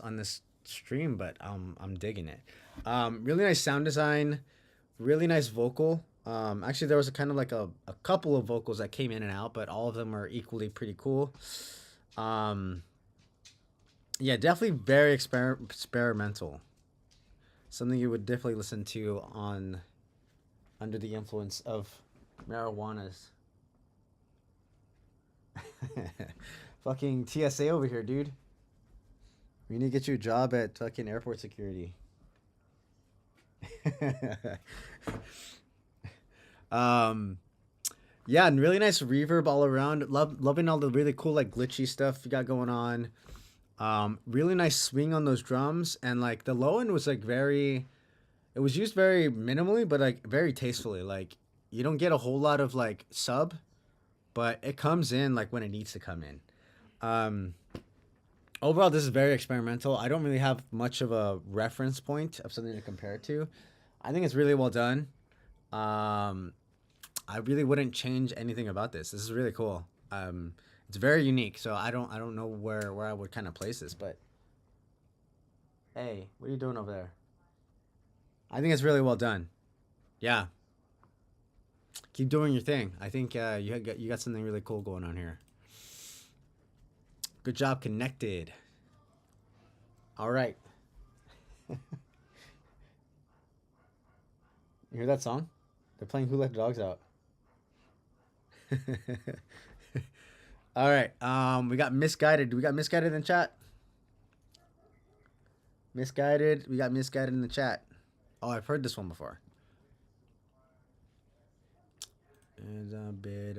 stream, but I'm digging it. Really nice sound design, really nice vocal. Actually, there was a kind of like a couple of vocals that came in and out, but all of them are equally pretty cool. Yeah, definitely very experimental. Something you would definitely listen to on under the influence of marijuanas. Fucking TSA over here, dude. We need to get you a job at fucking airport security. Yeah, and really nice reverb all around. Loving all the really cool like glitchy stuff you got going on. Really nice swing on those drums, and like the low end was like it was used very minimally, but like very tastefully. Like you don't get a whole lot of like sub, but it comes in like when it needs to come in. Overall, this is very experimental. I don't really have much of a reference point of something to compare it to. I think it's really well done. I really wouldn't change anything about this. This is really cool. It's very unique, so I don't know where I would kind of place this, but hey, what are you doing over there? I think it's really well done. Yeah. Keep doing your thing. I think you got something really cool going on here. Good job, Connected. All right. You hear that song? They're playing Who Let the Dogs Out. All right. We got Misguided. We got Misguided in the chat. Misguided. We got Misguided in the chat. Oh, I've heard this one before. It's a bit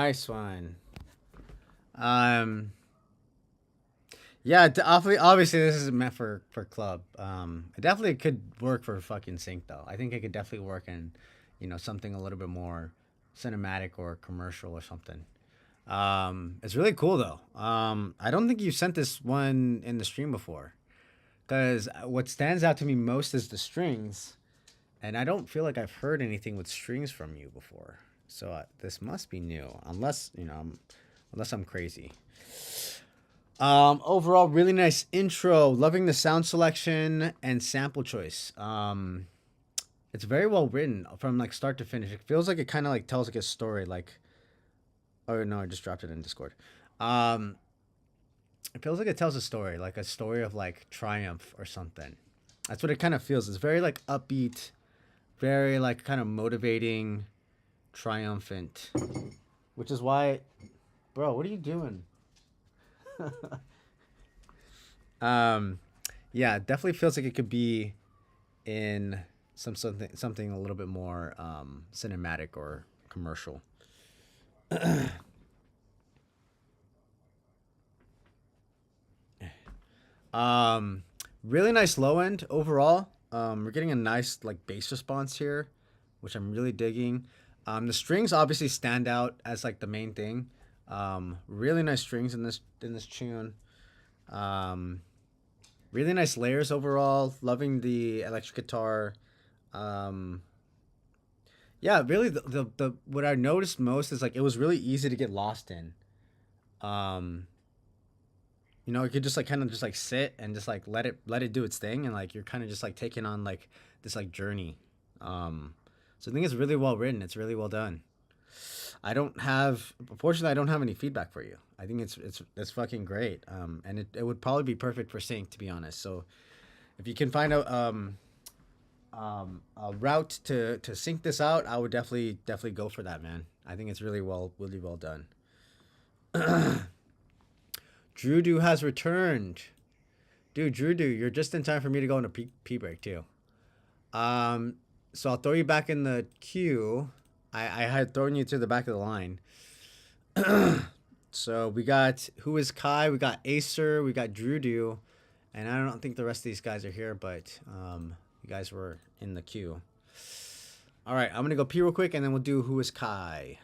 Nice one. Yeah, obviously this is meant for club. It definitely could work for fucking sync though. I think it could definitely work in, you know, something a little bit more cinematic or commercial or something. It's really cool though. I don't think you sent this one in the stream before, because what stands out to me most is the strings, and I don't feel like I've heard anything with strings from you before. So this must be new, unless you know, unless I'm crazy. Overall, really nice intro. Loving the sound selection and sample choice. It's very well written from like start to finish. It feels like it kind of like tells like a story. Like, oh no, I just dropped it in Discord. It feels like it tells a story of like triumph or something. That's what it kind of feels. It's very like upbeat, very like kind of motivating, triumphant. Which is why, bro, what are you doing? Yeah, it definitely feels like it could be in something a little bit more cinematic or commercial. Really nice low end overall. We're getting a nice like bass response here, which I'm really digging. The strings obviously stand out as like the main thing. Really nice strings in this tune. Really nice layers overall. Loving the electric guitar. Yeah, really the what I noticed most is like it was really easy to get lost in. You know, it could just like kind of just like sit and just like let it do its thing, and like you're kind of just like taking on like this like journey. So I think it's really well written. It's really well done. Unfortunately, I don't have any feedback for you. I think it's fucking great. And it would probably be perfect for sync, to be honest. So if you can find a route to sync this out, I would definitely go for that, man. I think it's really well done. Drudu has returned. Dude, Drudu, you're just in time for me to go into pee break too. So I'll throw you back in the queue. I had thrown you to the back of the line. So we got Who Is Kai, we got Acer, we got Drudu, and I don't think the rest of these guys are here, but you guys were in the queue. All right, I'm gonna go pee real quick, and then we'll do Who Is Kai.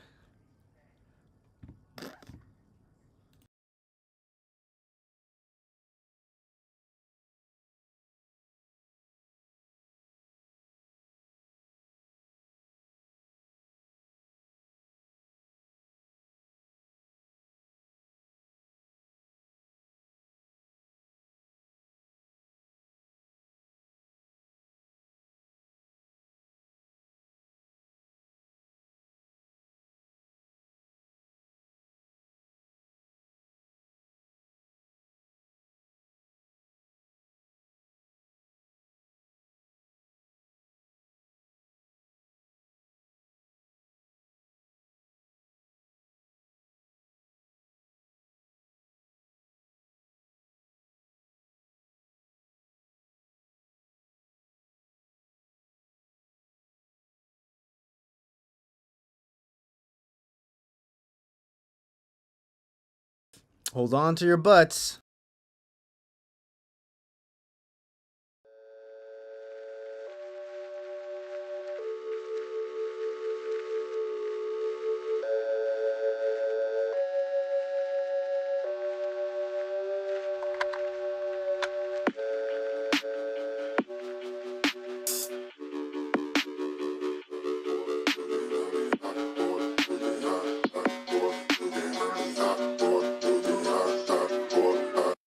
Hold on to your butts.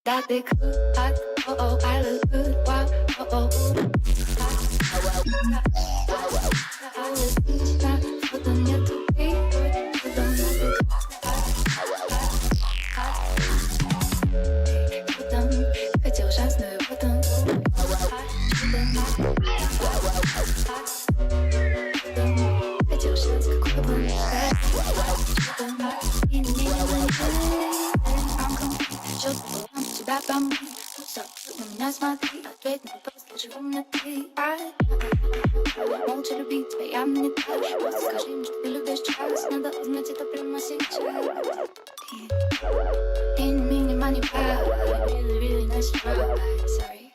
That big hot, oh oh, I look good, wow, oh oh. I look good, now, for the net to be good, for the net. For them, 快就像是我的。快就像是快奔。一年年的问就不让自己打扮，不少次我们那 smart， 对那个 boss 都是我们的敌。молча любить твоя мне так. Просто скажи им, что ты любишь час. Надо узнать это прямо missing child. Didn't mean the money power. Really, really nice try. Sorry.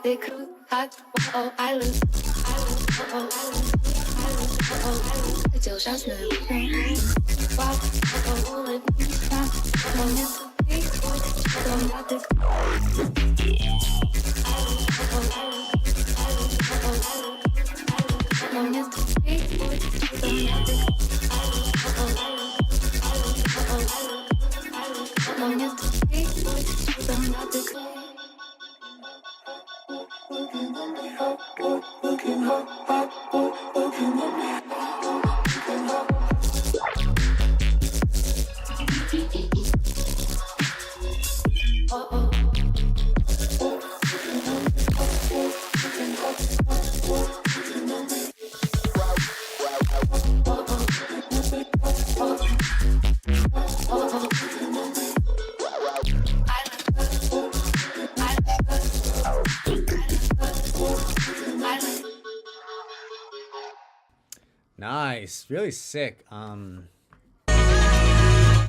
Date cruz, hot, oh, I lose, oh, I lose, oh, I still just know. Wow, oh, let me stop. Don't miss a beat, don't got the. Don't miss the beat, don't got the. Don't miss the beat, don't got the. Nice, really sick. Whoa,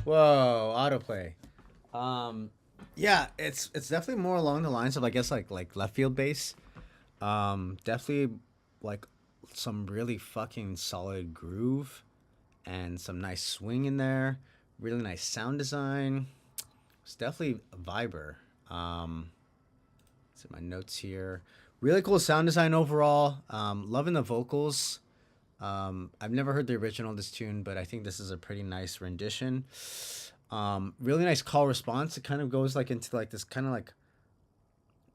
autoplay. Yeah, it's definitely more along the lines of, I guess, like left field bass. Definitely like some really fucking solid groove and some nice swing in there. Really nice sound design. It's definitely a viber. Let's see my notes here. Really cool sound design overall. Loving the vocals. I've never heard the original of this tune, but I think this is a pretty nice rendition. Really nice call response. It kind of goes like into like this kind of like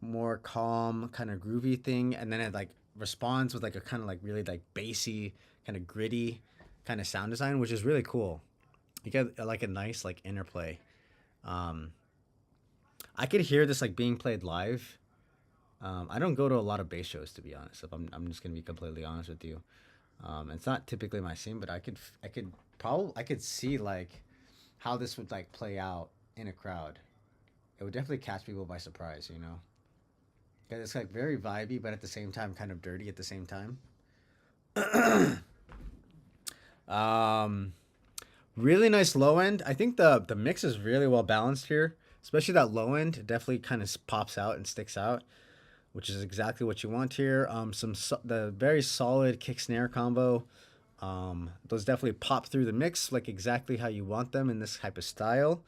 more calm kind of groovy thing, and then it like responds with like a kind of like really like bassy kind of gritty kind of sound design, which is really cool. You get like a nice like interplay. I could hear this like being played live. I don't go to a lot of bass shows, to be honest. If I'm just gonna be completely honest with you. It's not typically my scene, but I could see like how this would like play out in a crowd. It would definitely catch people by surprise, you know. Because it's like very vibey, but at the same time kind of dirty at the same time. Really nice low end. I think the mix is really well balanced here, especially that low end. It definitely kind of pops out and sticks out, which is exactly what you want here. The very solid kick snare combo. Those definitely pop through the mix like exactly how you want them in this type of style.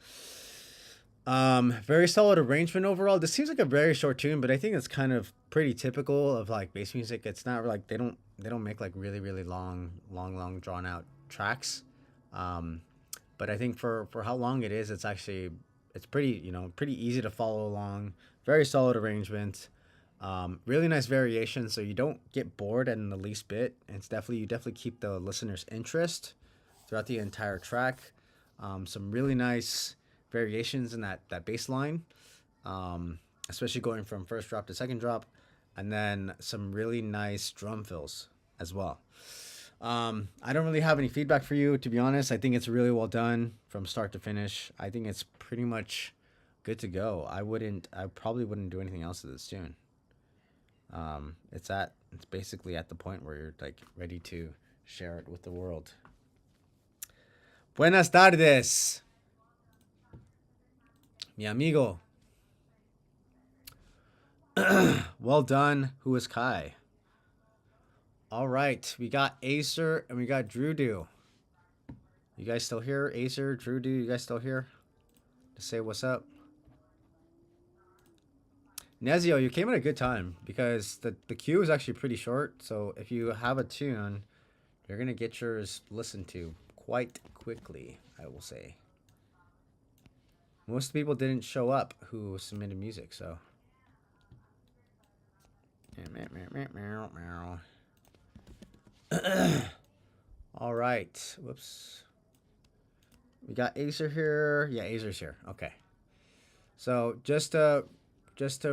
Very solid arrangement overall. This seems like a very short tune, but I think it's kind of pretty typical of like bass music. It's not like they don't make like really long drawn out tracks. But I think for how long it is, it's pretty, pretty easy to follow along. Very solid arrangement. Really nice variation, so you don't get bored in the least bit. You definitely keep the listener's interest throughout the entire track. Some really nice variations in that bass line, especially going from first drop to second drop, and then some really nice drum fills as well. I don't really have any feedback for you, to be honest. I think it's really well done from start to finish. I think it's pretty much good to go. I probably wouldn't do anything else to this tune. It's basically at the point where you're like ready to share it with the world. Buenas tardes, mi amigo. Well done. Who is Kai? All right, we got Acer and we got Drudu. You guys still here? Acer, Drudu, you guys still here to say what's up? Nezio, you came at a good time because the queue is actually pretty short. So if you have a tune, you're going to get yours listened to quite quickly, I will say. Most people didn't show up who submitted music, so. All right. Whoops. We got Acer here. Yeah, Acer's here. Okay. So just to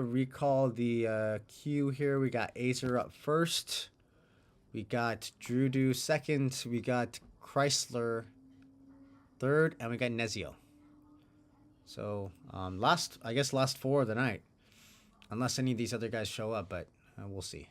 recall the queue here, we got Acer up first. We got Drudu second. We got Chrysler third, and we got Nezio. So last four of the night, unless any of these other guys show up, but we'll see.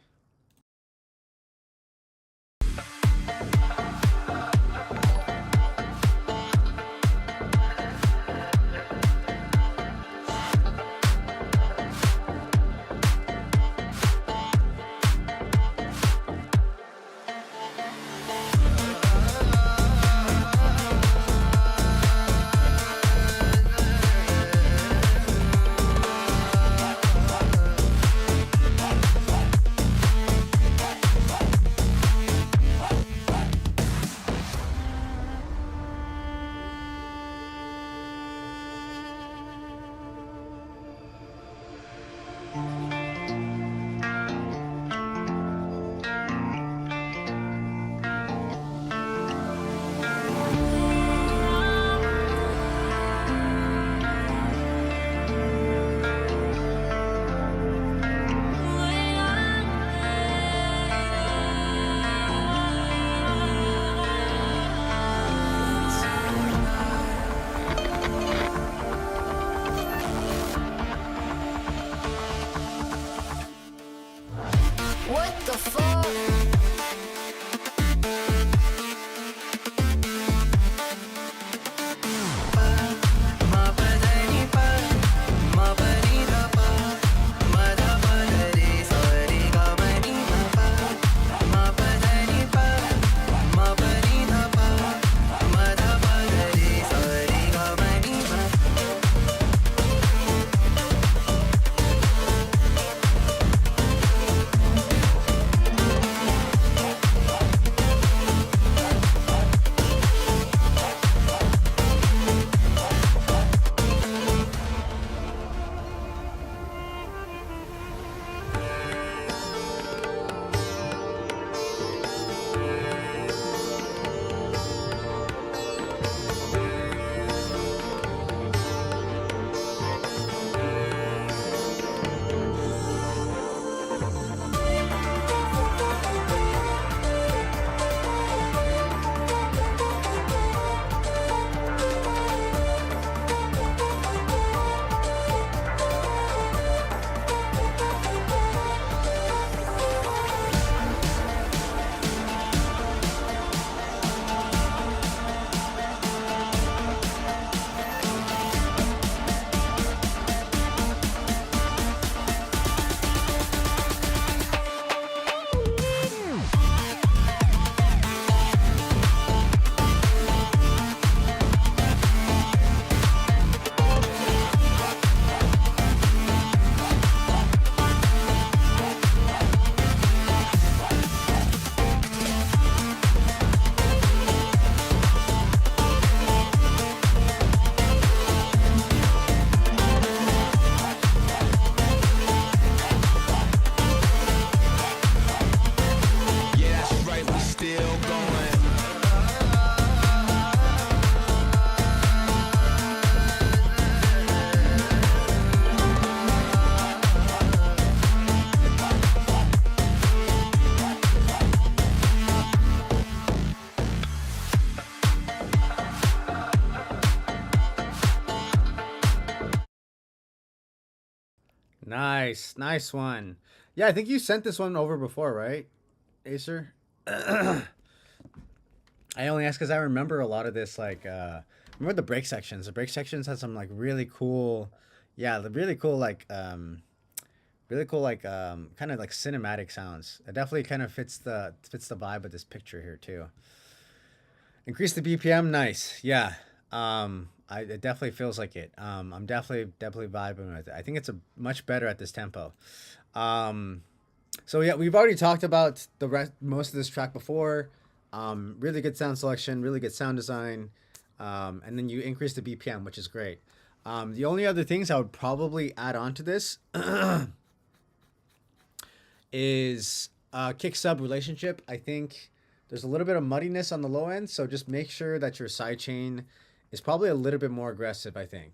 What the fuck? Nice one. Yeah, I think you sent this one over before, right, Acer? I only ask because I remember a lot of this, like, remember the break sections. The break sections had some, like, really cool, the really cool, like, kind of like cinematic sounds. It definitely kind of fits the vibe of this picture here too. Increase the BPM, nice. Yeah. It definitely feels like it. I'm definitely vibing with it. I think it's a much better at this tempo. So yeah, we've already talked about most of this track before. Really good sound selection, really good sound design, and then you increase the BPM, which is great. The only other things I would probably add on to this is kick sub relationship. I think there's a little bit of muddiness on the low end, so just make sure that your sidechain is probably a little bit more aggressive, I think.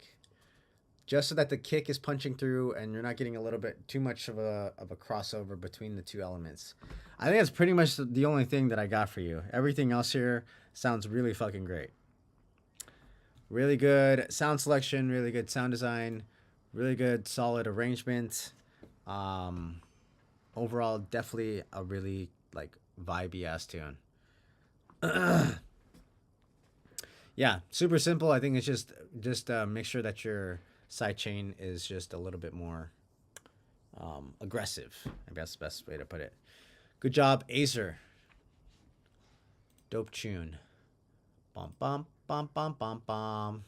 Just so that the kick is punching through and you're not getting a little bit too much of a crossover between the two elements. I think that's pretty much the only thing that I got for you. Everything else here sounds really fucking great. Really good sound selection, really good sound design, really good solid arrangement. Overall, definitely a really like vibey ass tune. Yeah, super simple. I think it's just make sure that your side chain is just a little bit more aggressive. Maybe that's the best way to put it. Good job, Acer. Dope tune. Bum bum bum bum bum bum.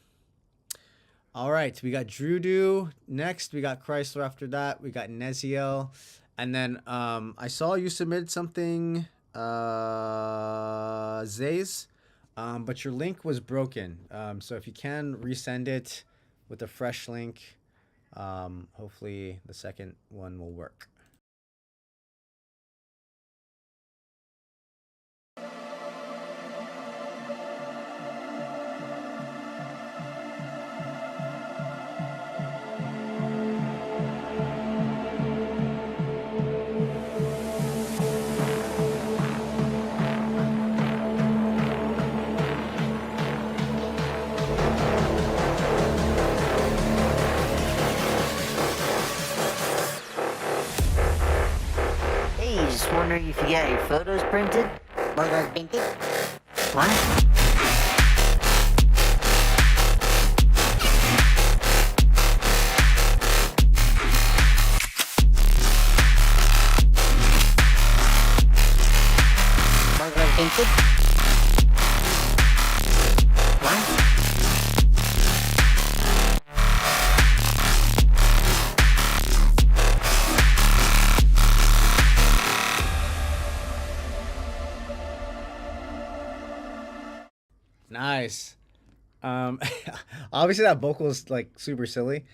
All right, we got Drudu next. We got Chrysler after that. We got Neziel, and then I saw you submit something, Zays, but your link was broken. So if you can resend it with a fresh link, hopefully the second one will work. Just wondering if you got your photos printed? Photos printed? What? Photos printed? What? Nice. Obviously that vocal is like super silly,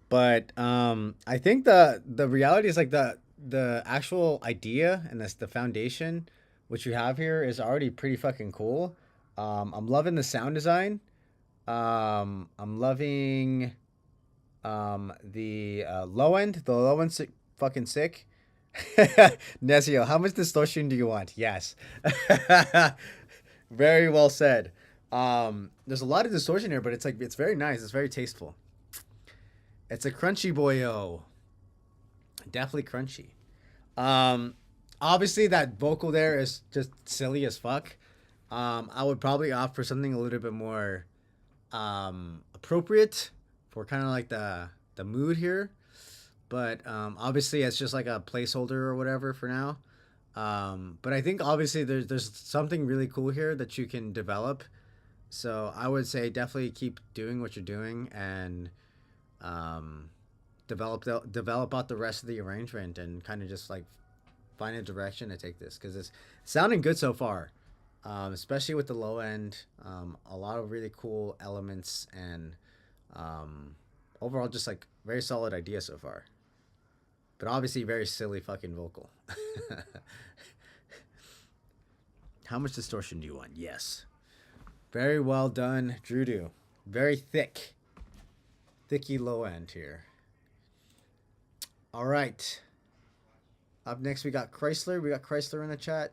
but I think the reality is like the actual idea and the foundation which you have here is already pretty fucking cool. I'm loving the sound design. I'm loving the low end. The low end's fucking sick. Nezio, how much distortion do you want? Yes. Very well said. There's a lot of distortion here, but it's very nice. It's very tasteful. It's a crunchy boyo. Definitely crunchy. Obviously that vocal there is just silly as fuck. I would probably opt for something a little bit more appropriate for kind of like the mood here. But obviously it's just like a placeholder or whatever for now. But I think obviously there's something really cool here that you can develop. So I would say definitely keep doing what you're doing and develop out the rest of the arrangement and kind of just like find a direction to take this, because it's sounding good so far, especially with the low end. A lot of really cool elements and overall just like very solid idea so far. But obviously very silly fucking vocal. How much distortion do you want? Yes. Very well done, Drudu. Very thick. Thicky low end here. All right. Up next, we got Chrysler. We got Chrysler in the chat.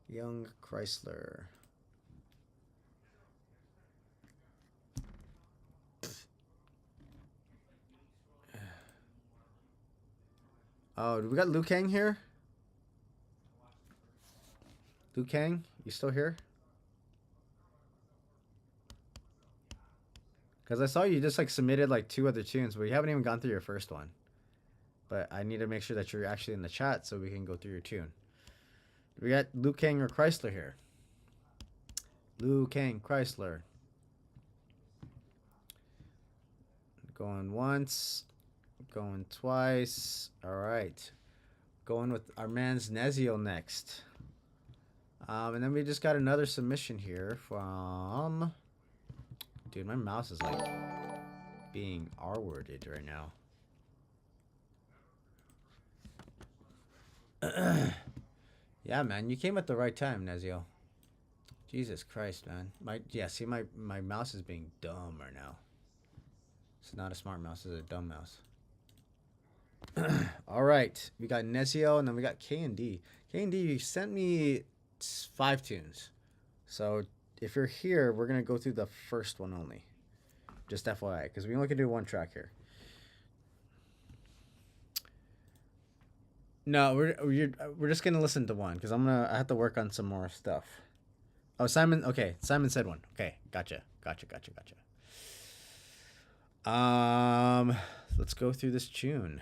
Young Chrysler. Oh, do we got Liu Kang here? Liu Kang, you still here? Because I saw you just like submitted like 2 other tunes, but you haven't even gone through your first one. But I need to make sure that you're actually in the chat so we can go through your tune. We got Liu Kang or Chrysler here. Liu Kang, Chrysler. Going once. Going twice. Alright. Going with our man's Nezio next. And then we just got another submission here from... Dude, my mouse is like being R-worded right now. Yeah, man, you came at the right time, Nezio. Jesus Christ, man. See, my mouse is being dumb right now. It's not a smart mouse, it's a dumb mouse. All right, we got Nezio, and then we got K&D. K&D, you sent me 5 tunes. So if you're here, we're gonna go through the first one only. Just FYI, because we only can do 1 track here. No, we're just gonna listen to one because I have to work on some more stuff. Oh, Simon. Okay, Simon said one. Okay, gotcha. Let's go through this tune.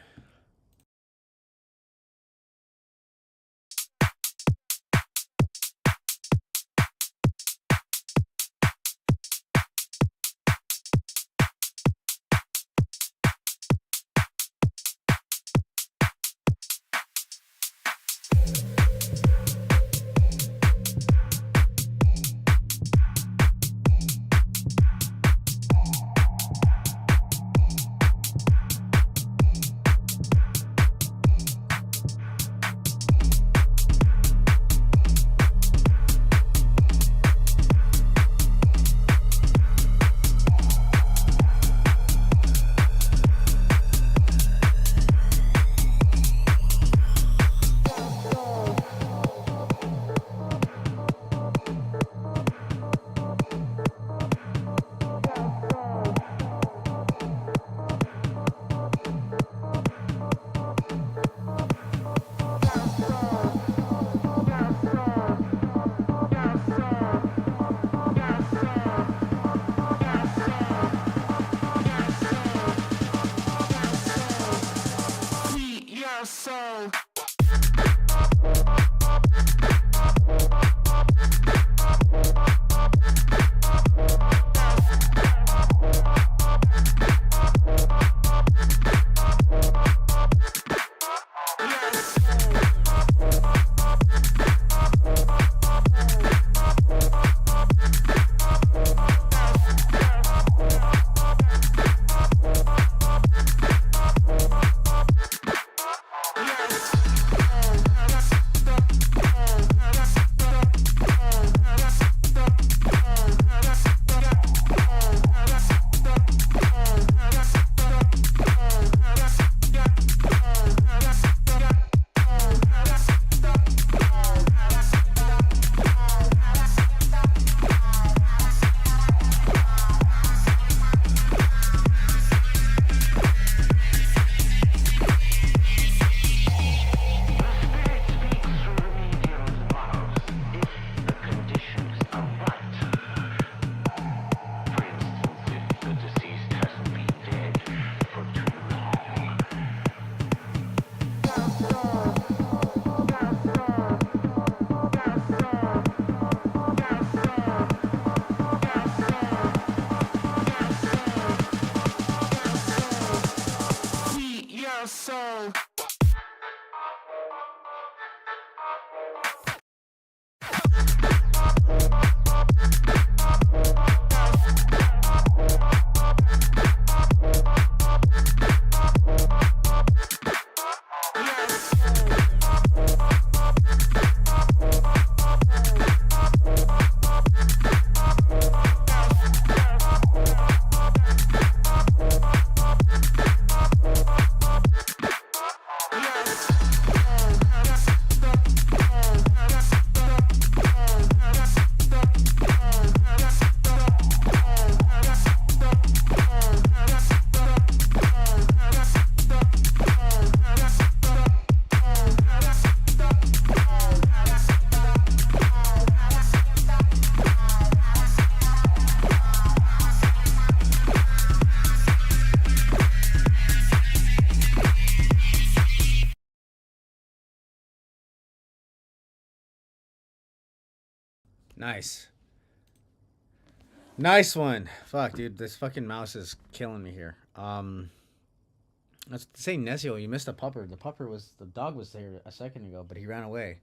Nice one. Fuck, dude, this fucking mouse is killing me here. Let's say Nezio, you missed a pupper. The dog was there a second ago, but he ran away.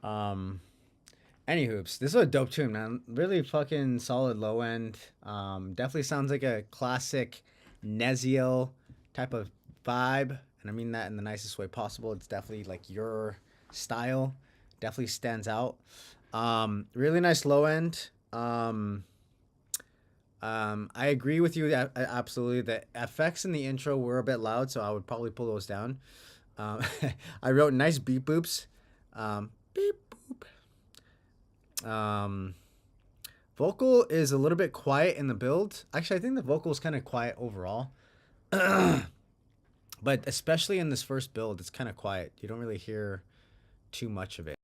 Any hoops. This is a dope tune, man. Really fucking solid low end. Definitely sounds like a classic Nezio type of vibe, and I mean that in the nicest way possible. It's definitely like your style. Definitely stands out. Really nice low end. I agree with you absolutely. The effects in the intro were a bit loud, so I would probably pull those down. I wrote nice beep boops. Beep boop. Vocal is a little bit quiet in the build. Actually, I think the vocal is kind of quiet overall. But especially in this first build, it's kind of quiet. You don't really hear too much of it.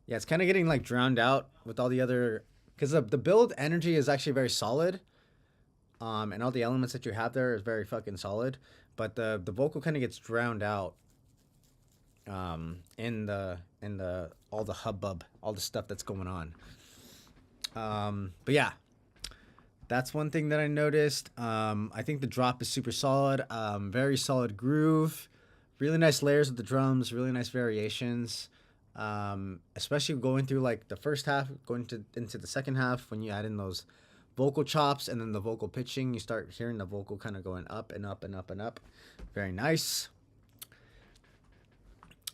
Yeah, it's kind of getting like drowned out with all the other, because the build energy is actually very solid. And all the elements that you have there is very fucking solid, but the vocal kind of gets drowned out in the all the hubbub, all the stuff that's going on. But yeah, that's one thing that I noticed. I think the drop is super solid. Very solid groove, really nice layers of the drums, really nice variations. Especially going through like the first half, going into the second half, when you add in those vocal chops and then the vocal pitching, you start hearing the vocal kind of going up and up and up and up. Very nice.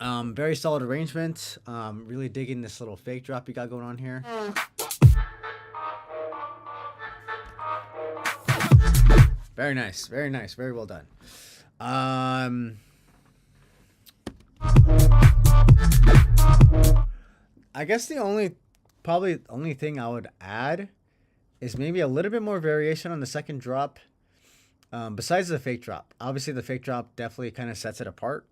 Very solid arrangement. Really digging this little fake drop you got going on here. Very nice, very nice, very well done. I guess probably only thing I would add is maybe a little bit more variation on the second drop. Besides the fake drop. Obviously the fake drop definitely kind of sets it apart.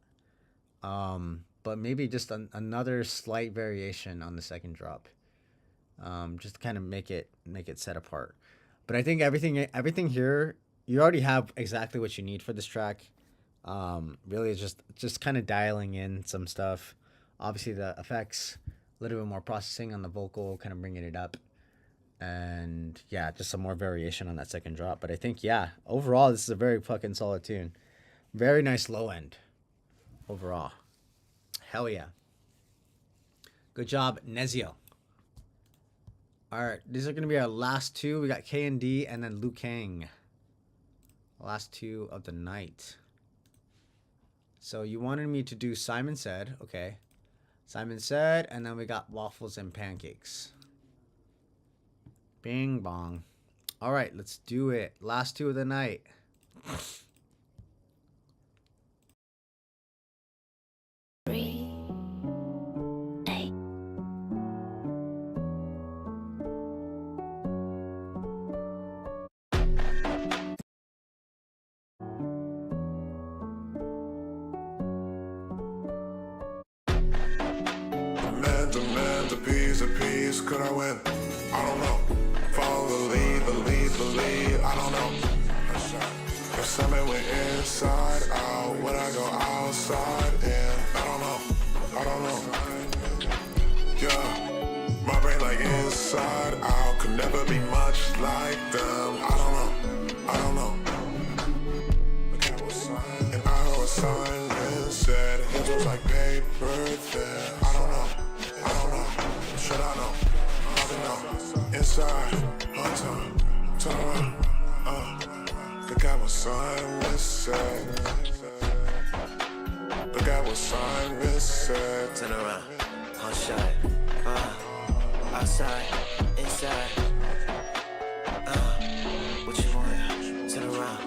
But maybe just another slight variation on the second drop. Just to kind of make it set apart. But I think everything here, you already have exactly what you need for this track. Really it's just kind of dialing in some stuff. Obviously the effects, a little bit more processing on the vocal, kind of bringing it up. And yeah, just some more variation on that second drop. But I think, yeah, overall, this is a very fucking solid tune. Very nice low end overall. Hell yeah. Good job, Nezio. All right, these are going to be our last two. We got K&D and then Liu Kang. Last two of the night. So you wanted me to do Simon Said. Okay. Simon Said, and then we got Waffles and Pancakes. Bing bong. All right, let's do it. Last two of the night. Demand a piece, could I win? I don't know. Follow the lead, I don't know. If something went inside out, would I go outside in? I don't know. Yeah, my brain like inside out, could never be much like them. I don't know. And I heard what Simon said, it was like paper there. I don't know. Should I know? Probably know. Inside, on time, turn around. Look at what Simon said. Look at what Simon said. Turn around, on shine. Outside, inside. What you want? Turn around.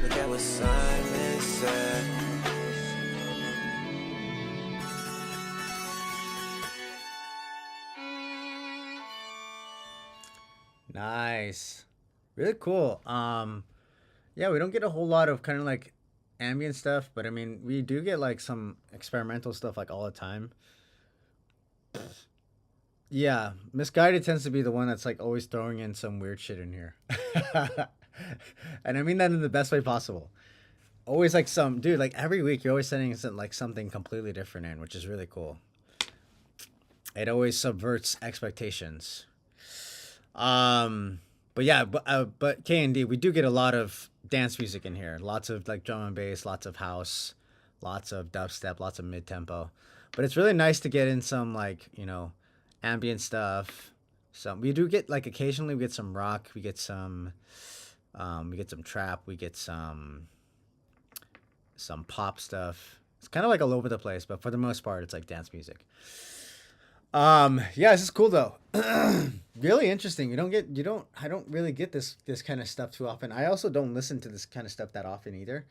Look at what Simon said. Nice. Really cool. Yeah, we don't get a whole lot of kind of like ambient stuff, but I mean, we do get like some experimental stuff like all the time. Yeah, Misguided tends to be the one that's like always throwing in some weird shit in here. And I mean that in the best way possible. Always like some dude, like every week you're always sending like something completely different in, which is really cool. It always subverts expectations. But yeah, but K&D, we do get a lot of dance music in here. Lots of like drum and bass, lots of house, lots of dubstep, lots of mid-tempo. But it's really nice to get in some like, you know, ambient stuff. So we do get like occasionally we get some rock, we get some trap, we get some pop stuff. It's kind of like all over the place, but for the most part it's like dance music. Yeah, this is cool though. Really interesting. I don't really get this kind of stuff too often. I also don't listen to this kind of stuff that often either.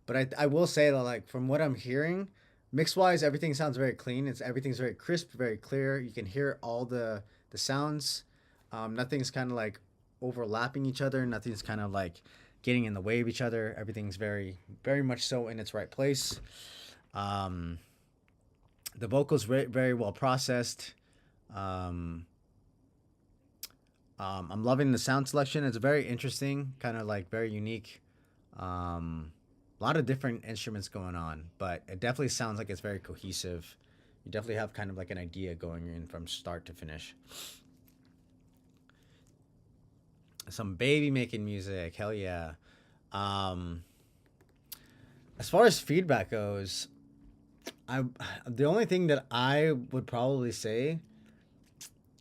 But I will say that, like, from what I'm hearing, mix wise, everything sounds very clean. Everything's very crisp, very clear. You can hear all the sounds. Nothing's kind of like overlapping each other. Nothing's kind of like getting in the way of each other. Everything's very, very much so in its right place. The vocals very well processed. I'm loving the sound selection. It's very interesting, kind of like very unique. A lot of different instruments going on, but it definitely sounds like it's very cohesive. You definitely have kind of like an idea going in from start to finish. Some baby making music, hell yeah. As far as feedback goes, the only thing that I would probably say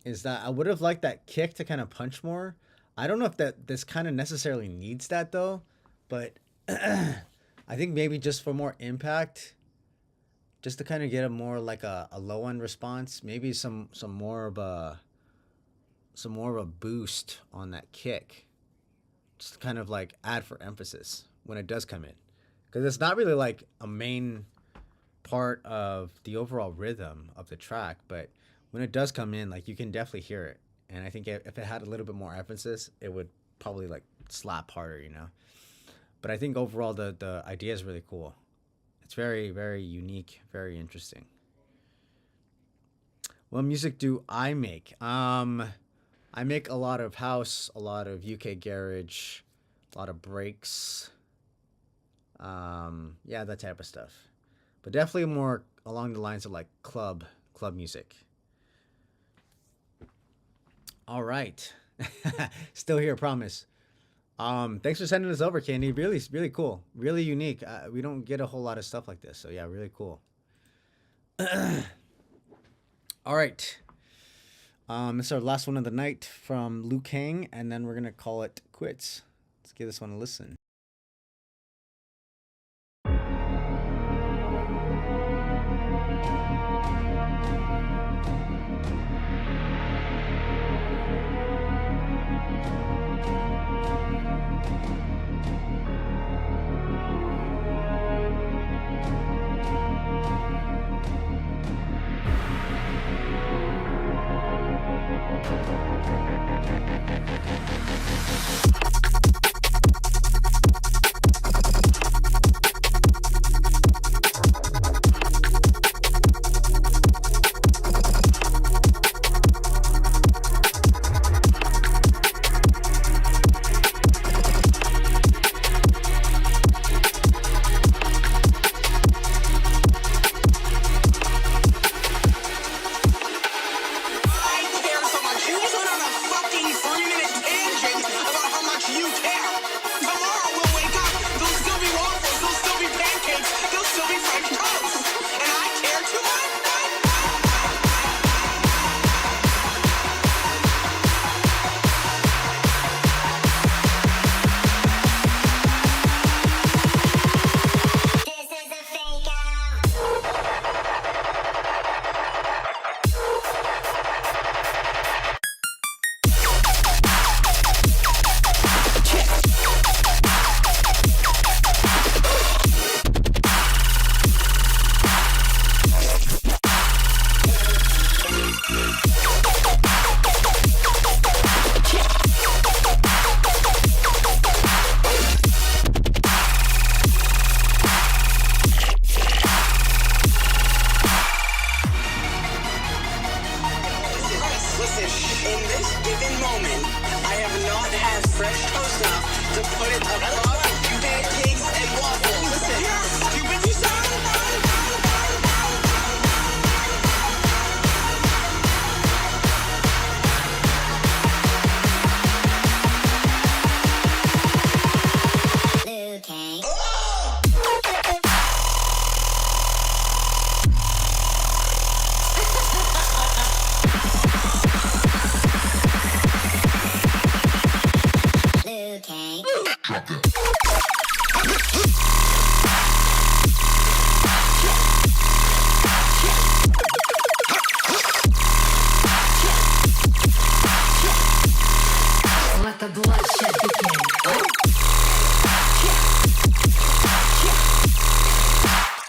is that I would have liked that kick to kind of punch more. I don't know if this kind of necessarily needs that though, but I think maybe just for more impact, just to kind of get a more like a low end response, maybe some more of a boost on that kick, just to kind of like add for emphasis when it does come in, because it's not really like a main part of the overall rhythm of the track, but when it does come in, like, you can definitely hear it. And I think if it had a little bit more emphasis, it would probably like slap harder, you know. But I think overall the idea is really cool. It's very, very unique, very interesting. What music do I make? I make a lot of house, a lot of UK garage, a lot of breaks. Yeah, that type of stuff. But definitely more along the lines of like club music. All right. Still here, promise. Thanks for sending this over, Candy. Really, really cool. Really unique. We don't get a whole lot of stuff like this. So yeah, really cool. All right. This is our last one of the night from Liu Kang, and then we're going to call it quits. Let's give this one a listen.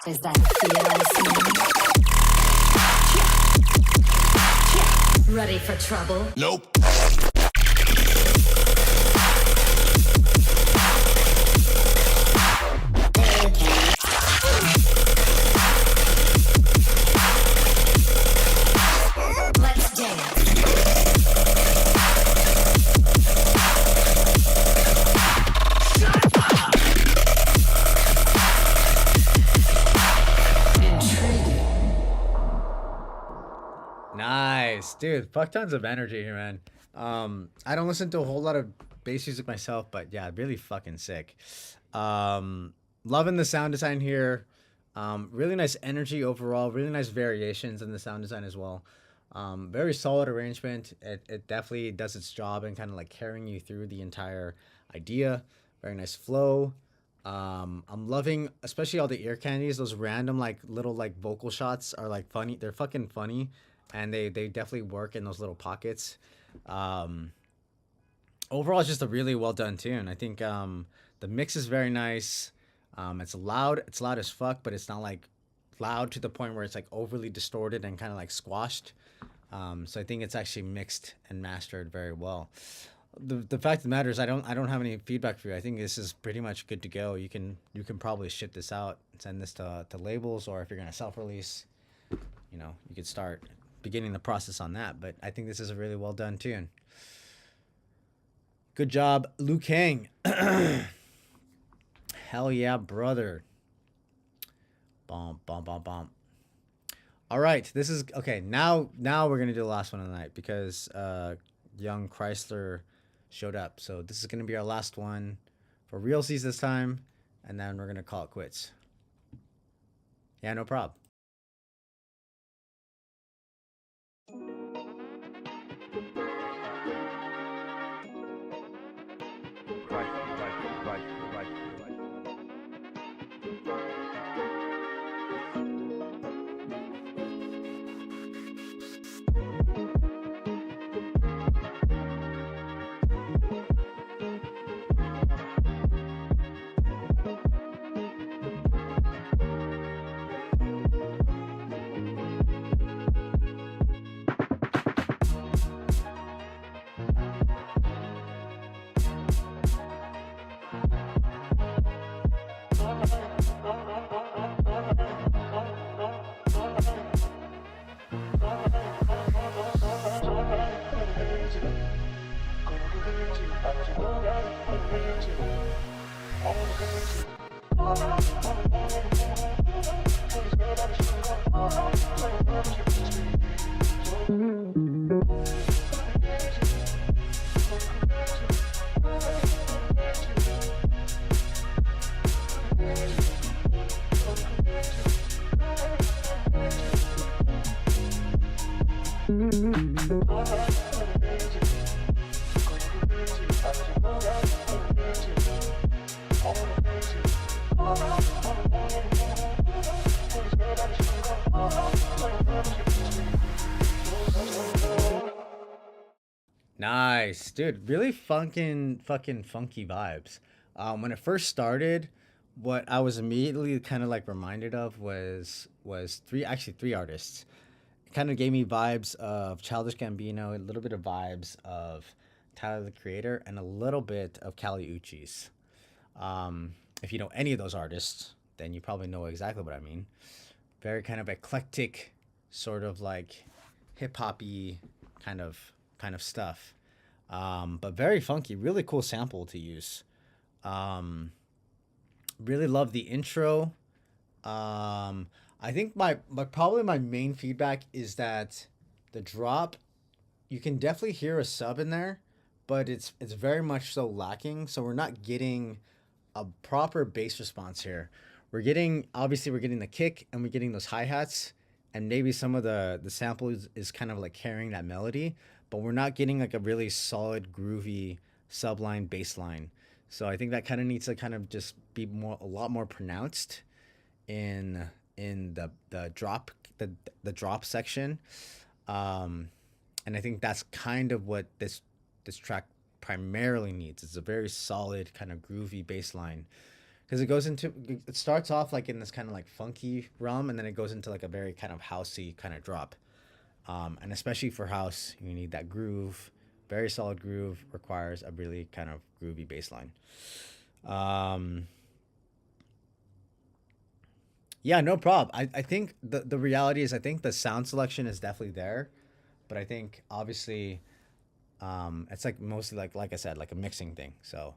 Is that fear I see? Ready for trouble? Nope. Let's dance. Nice, dude. Fuck tons of energy here, man. I don't listen to a whole lot of bass music myself, but yeah, really fucking sick. Loving the sound design here. Really nice energy overall. Really nice variations in the sound design as well. Very solid arrangement. It definitely does its job in kind of like carrying you through the entire idea. Very nice flow. I'm loving especially all the ear candies. Those random like little like vocal shots are like funny. They're fucking funny, and they definitely work in those little pockets. Overall, it's just a really well done tune. I think the mix is very nice. It's loud. It's loud as fuck, but it's not like loud to the point where it's like overly distorted and kind of like squashed. So I think it's actually mixed and mastered very well. The fact of the matter is I don't have any feedback for you. I think this is pretty much good to go. You can probably ship this out, send this to labels, or if you're gonna self-release, you know, you could start beginning the process on that. But I think this is a really well done tune. Good job, Liu Kang. Hell yeah, brother. Bomb, bomb, bomb, bomb. All right, this is okay. Now we're gonna do the last one of the night because young Chrysler showed up. So this is gonna be our last one for realsies this time, and then we're gonna call it quits. Yeah, no problem. Nice, dude. Really fucking funky vibes. When it first started, what I was immediately kind of like reminded of was three artists. It kind of gave me vibes of Childish Gambino, a little bit of vibes of Tyler the Creator, and a little bit of Kali Uchis. If you know any of those artists, then you probably know exactly what I mean. Very kind of eclectic, sort of like hip hoppy kind of stuff, but very funky. Really cool sample to use. Really love the intro. I think my main feedback is that the drop, you can definitely hear a sub in there, but it's very much so lacking. So we're not getting a proper bass response here. We're getting the kick, and we're getting those hi-hats, and maybe some of the sample is kind of like carrying that melody, but we're not getting like a really solid groovy subline bass line. So I think that kind of needs to kind of just be a lot more pronounced in the drop section. And I think that's kind of what this track primarily needs. It's a very solid kind of groovy bass line. because it starts off like in this kind of like funky realm, and then it goes into like a very kind of housey kind of drop. And especially for house, you need that groove. Very solid groove requires a really kind of groovy bass line. Yeah, no problem. I think the reality is I think the sound selection is definitely there, but I think obviously it's like mostly like I said, like a mixing thing. So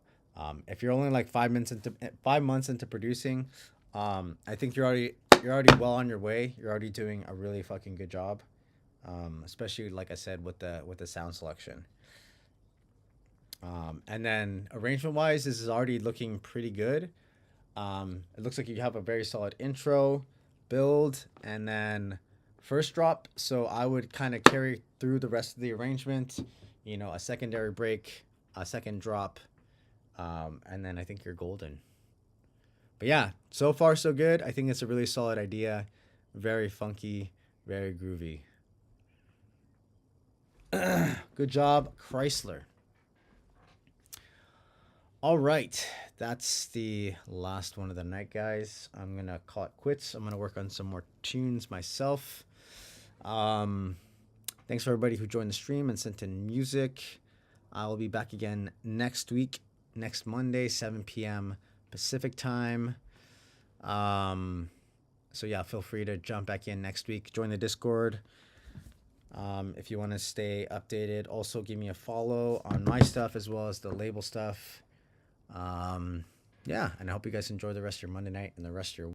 if you're only like 5 months into producing, I think you're already well on your way. You're already doing a really fucking good job. Especially like I said with the sound selection. And then arrangement wise, this is already looking pretty good. It looks like you have a very solid intro, build, and then first drop. So I would kind of carry through the rest of the arrangement, you know, a secondary break, a second drop, and then I think you're golden. But yeah, so far so good. I think it's a really solid idea. Very funky, very groovy. Good job, Chrysler. All right, that's the last one of the night, guys. I'm gonna call it quits. I'm gonna work on some more tunes myself. Thanks for everybody who joined the stream and sent in music. I will be back again next week, next Monday, 7 p.m. Pacific time. So yeah, feel free to jump back in next week. Join the Discord. If you want to stay updated, also give me a follow on my stuff as well as the label stuff. Yeah, and I hope you guys enjoy the rest of your Monday night and the rest of your